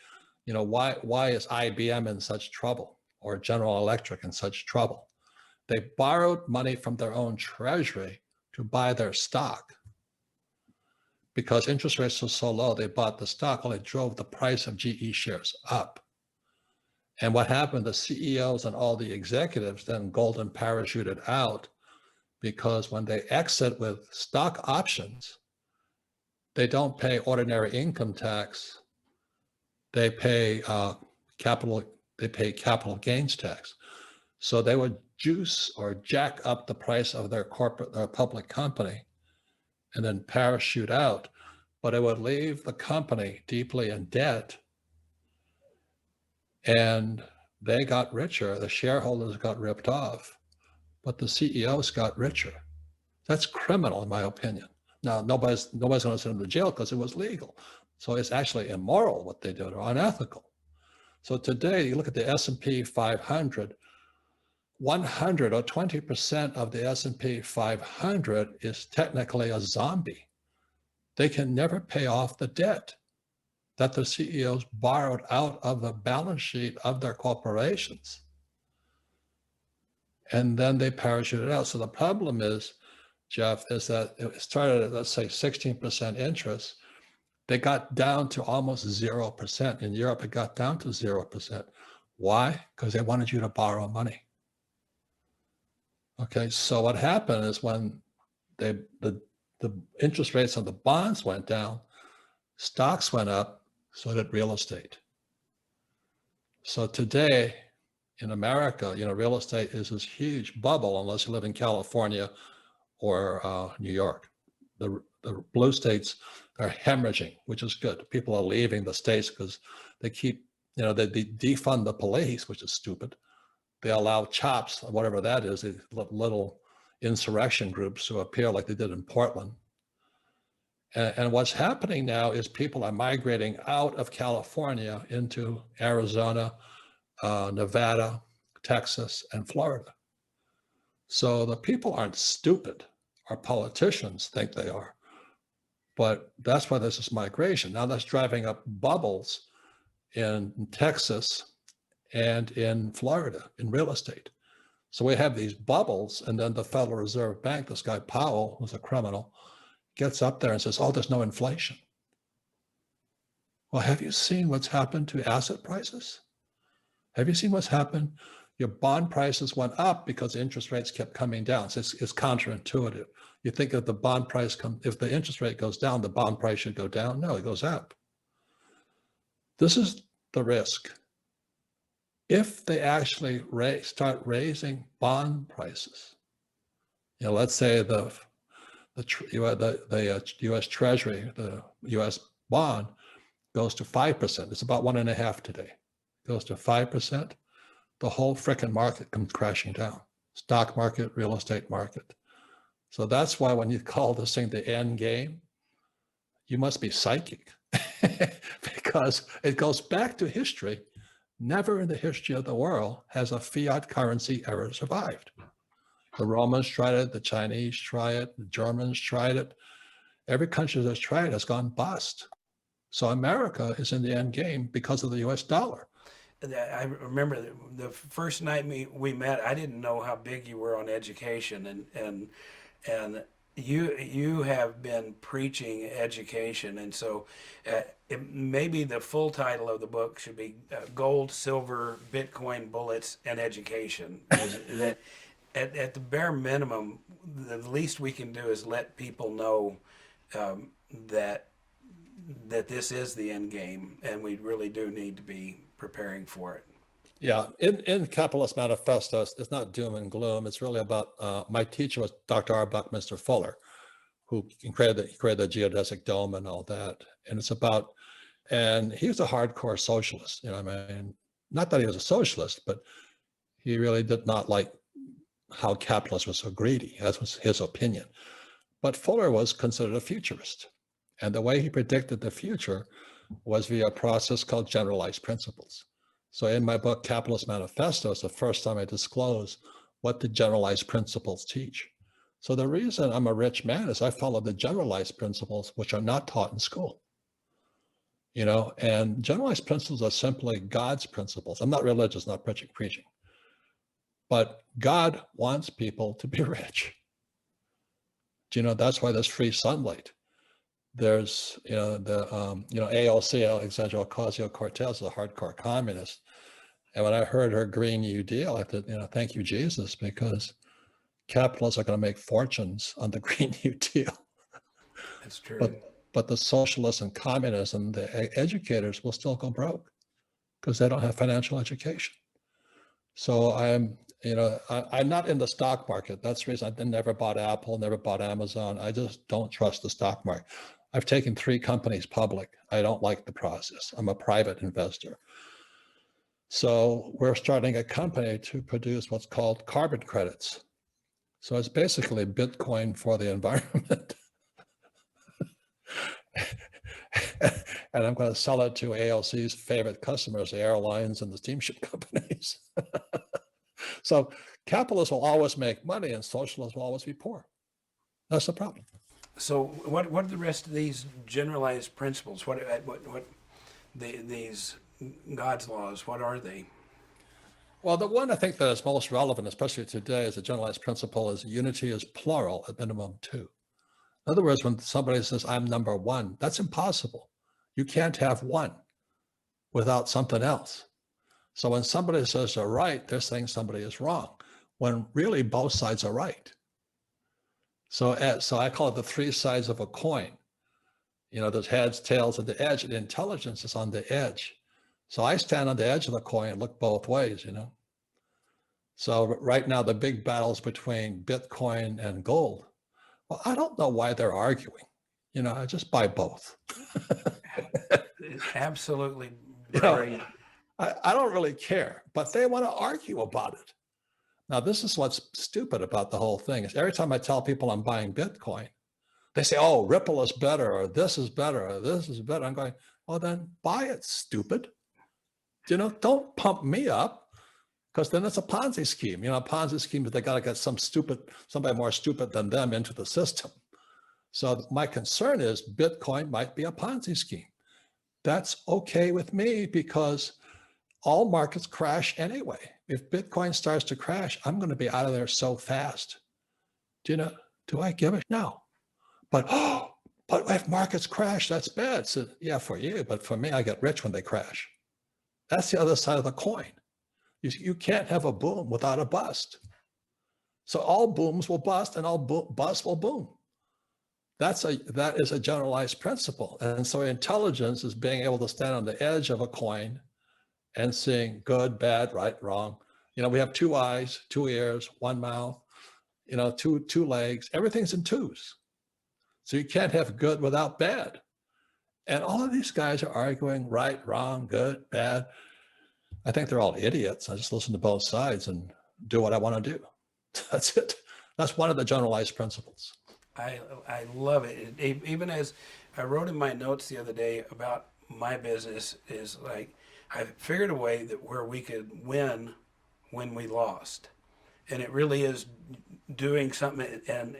why is IBM in such trouble or General Electric in such trouble? They borrowed money from their own treasury to buy their stock. Because interest rates were so low, they bought the stock, and it drove the price of GE shares up. And what happened, the CEOs and all the executives then golden parachuted out, because when they exit with stock options, they don't pay ordinary income tax. They pay capital gains tax. So they would juice or jack up the price of their public company and then parachute out, but it would leave the company deeply in debt. And they got richer, the shareholders got ripped off, but the CEOs got richer. That's criminal, in my opinion. Now, nobody's going to send them to jail because it was legal. So it's actually immoral what they did, or unethical. So today, you look at the S&P 500, 100 or 20% of the S&P 500 is technically a zombie. They can never pay off the debt that the CEOs borrowed out of the balance sheet of their corporations. And then they parachuted out. So the problem is, Jeff, is that it started at, let's say, 16% interest. They got down to almost 0%. In Europe, it got down to 0%. Why? Because they wanted you to borrow money. Okay, so what happened is when the interest rates on the bonds went down, stocks went up, so did real estate. So today in America, real estate is this huge bubble unless you live in California or New York. The blue states are hemorrhaging, which is good. People are leaving the states because they keep, they defund the police, which is stupid. They allow chops, whatever that is, these little insurrection groups to appear like they did in Portland. And what's happening now is people are migrating out of California into Arizona, Nevada, Texas, and Florida. So the people aren't stupid. Our politicians think they are. But that's why there's this migration. Now that's driving up bubbles in Texas and in Florida in real estate. So we have these bubbles, and then the Federal Reserve Bank, this guy Powell, who's a criminal, gets up there and says, oh, there's no inflation. Well, have you seen what's happened to asset prices? Have you seen what's happened Your bond prices went up because interest rates kept coming down. So it's counterintuitive. You think if the bond price if the interest rate goes down, the bond price should go down. No, it goes up. This is the risk. If they actually start raising bond prices, let's say the U.S. Treasury, the U.S. bond goes to 5%. It's about 1.5 today. Goes to 5%. The whole frickin' market comes crashing down. Stock market, real estate market. So that's why when you call this thing the end game, you must be psychic because it goes back to history. Never in the history of the world has a fiat currency ever survived. The Romans tried it, the Chinese tried it, the Germans tried it. Every country that's tried it has gone bust. So America is in the end game because of the US dollar. I remember the first night we met, I didn't know how big you were on education, and you have been preaching education, and so maybe the full title of the book should be Gold, Silver, Bitcoin, Bullets, and Education. That at the bare minimum, the least we can do is let people know that this is the end game, and we really do need to be preparing for it. Yeah, in Capitalist Manifesto, it's not doom and gloom. It's really about, my teacher was Dr. R. Buckminster Fuller, who created the geodesic dome and all that. And it's about, and he was a hardcore socialist, I mean, not that he was a socialist, but he really did not like how capitalism was so greedy. That was his opinion. But Fuller was considered a futurist. And the way he predicted the future was via a process called generalized principles. So in my book, Capitalist Manifesto, it's the first time I disclose what the generalized principles teach. So the reason I'm a rich man is I follow the generalized principles, which are not taught in school. And generalized principles are simply God's principles. I'm not religious, not preaching. But God wants people to be rich. That's why there's free sunlight. There's, AOC, Alexandria Ocasio-Cortez, is a hardcore communist. And when I heard her Green New Deal, I thought, thank you, Jesus, because capitalists are going to make fortunes on the Green New Deal. That's true. But the socialists and communists and the educators will still go broke because they don't have financial education. So I'm not in the stock market. That's the reason I never bought Apple, never bought Amazon. I just don't trust the stock market. I've taken 3 companies public. I don't like the process. I'm a private investor. So we're starting a company to produce what's called carbon credits. So it's basically Bitcoin for the environment. And I'm going to sell it to AOC's favorite customers, the airlines and the steamship companies. So capitalists will always make money and socialists will always be poor. That's the problem. So what are the rest of these generalized principles? What these God's laws, what are they? Well, the one I think that is most relevant, especially today, as a generalized principle is unity is plural at minimum 2. In other words, when somebody says, I'm number 1, that's impossible. You can't have 1 without something else. So when somebody says they're right, they're saying somebody is wrong, when really both sides are right. So I call it the 3 sides of a coin. There's heads, tails, and the edge, and intelligence is on the edge. So I stand on the edge of the coin and look both ways, So right now, the big battles between Bitcoin and gold. Well, I don't know why they're arguing. I just buy both. Absolutely brilliant. I don't really care, but they want to argue about it. Now, this is what's stupid about the whole thing is every time I tell people I'm buying Bitcoin, they say, oh, Ripple is better, or this is better, or this is better. I'm going, well, then buy it, stupid. Don't pump me up, because then it's a Ponzi scheme. A Ponzi scheme is they got to get somebody more stupid than them into the system. So my concern is Bitcoin might be a Ponzi scheme. That's okay with me because all markets crash anyway. If Bitcoin starts to crash, I'm going to be out of there so fast. Do I give it? No. But if markets crash, that's bad. So yeah, for you, but for me, I get rich when they crash. That's the other side of the coin. You can't have a boom without a bust. So all booms will bust and all busts will boom. That is a generalized principle. And so intelligence is being able to stand on the edge of a coin and seeing good, bad, right, wrong. We have 2 eyes, 2 ears, 1 mouth, two legs. Everything's in twos. So you can't have good without bad. And all of these guys are arguing right, wrong, good, bad. I think they're all idiots. I just listen to both sides and do what I want to do. That's it. That's one of the generalized principles. I love it. Even as I wrote in my notes the other day about my business, is like I figured a way that where we could win when we lost. And it really is doing something, and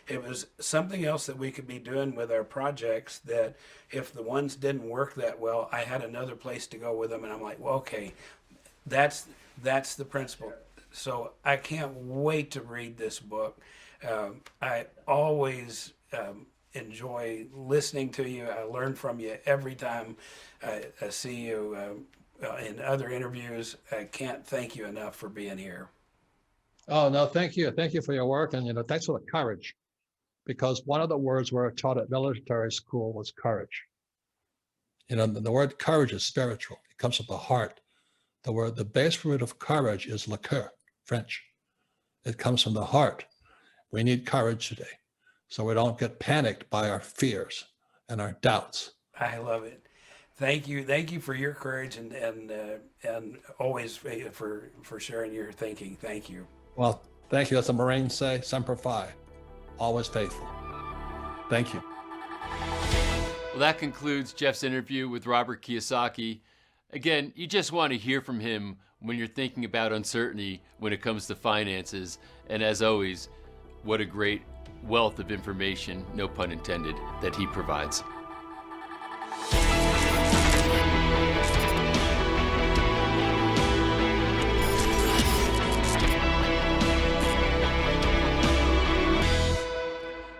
it was something else that we could be doing with our projects, that if the ones didn't work that well, I had another place to go with them. And I'm like, well, okay, that's the principle. So I can't wait to read this book. I always enjoy listening to you. I learn from you every time I see you in other interviews. I can't thank you enough for being here. Oh, no, thank you. Thank you for your work. And, thanks for the courage, because one of the words we were taught at military school was courage. The word courage is spiritual. It comes from the heart. The base root of courage is le coeur, French. It comes from the heart. We need courage today, so we don't get panicked by our fears and our doubts. I love it. Thank you for your courage and always for sharing your thinking. Thank you. Well, thank you. As the Marines say, semper fi, always faithful. Thank you. Well, that concludes Jeff's interview with Robert Kiyosaki. Again, you just want to hear from him when you're thinking about uncertainty when it comes to finances. And as always, what a great wealth of information, no pun intended, that he provides.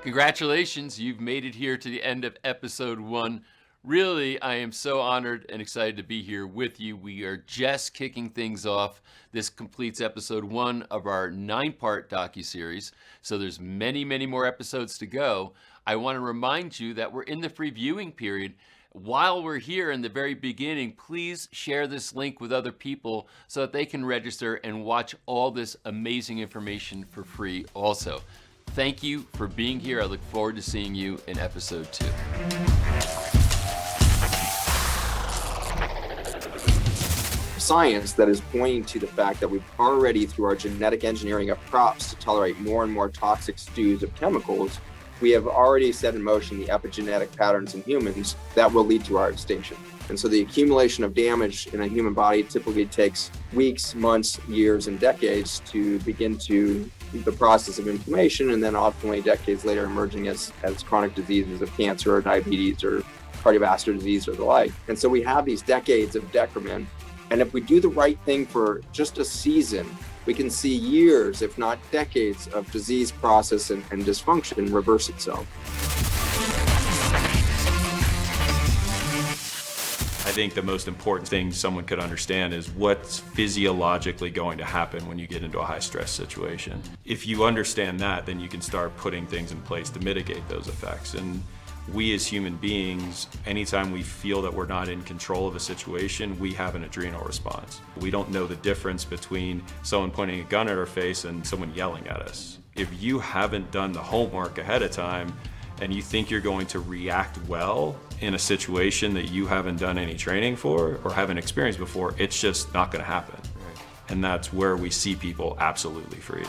Congratulations, you've made it here to the end of episode 1. Really, I am so honored and excited to be here with you. We are just kicking things off. This completes episode 1 of our 9-part docuseries. So there's many, many more episodes to go. I want to remind you that we're in the free viewing period. While we're here in the very beginning, please share this link with other people so that they can register and watch all this amazing information for free also. Thank you for being here. I look forward to seeing you in episode 2. Science that is pointing to the fact that we've already, through our genetic engineering of crops to tolerate more and more toxic stews of chemicals, we have already set in motion the epigenetic patterns in humans that will lead to our extinction. And so the accumulation of damage in a human body typically takes weeks, months, years, and decades to begin to the process of inflammation, and then ultimately decades later emerging as chronic diseases of cancer or diabetes or cardiovascular disease or the like. And so we have these decades of decrement. And if we do the right thing for just a season, we can see years, if not decades, of disease process and dysfunction reverse itself. I think the most important thing someone could understand is what's physiologically going to happen when you get into a high stress situation. If you understand that, then you can start putting things in place to mitigate those effects. And we as human beings, anytime we feel that we're not in control of a situation, we have an adrenal response. We don't know the difference between someone pointing a gun at our face and someone yelling at us. If you haven't done the homework ahead of time and you think you're going to react well in a situation that you haven't done any training for or haven't experienced before, it's just not going to happen. Right. And that's where we see people absolutely freeze.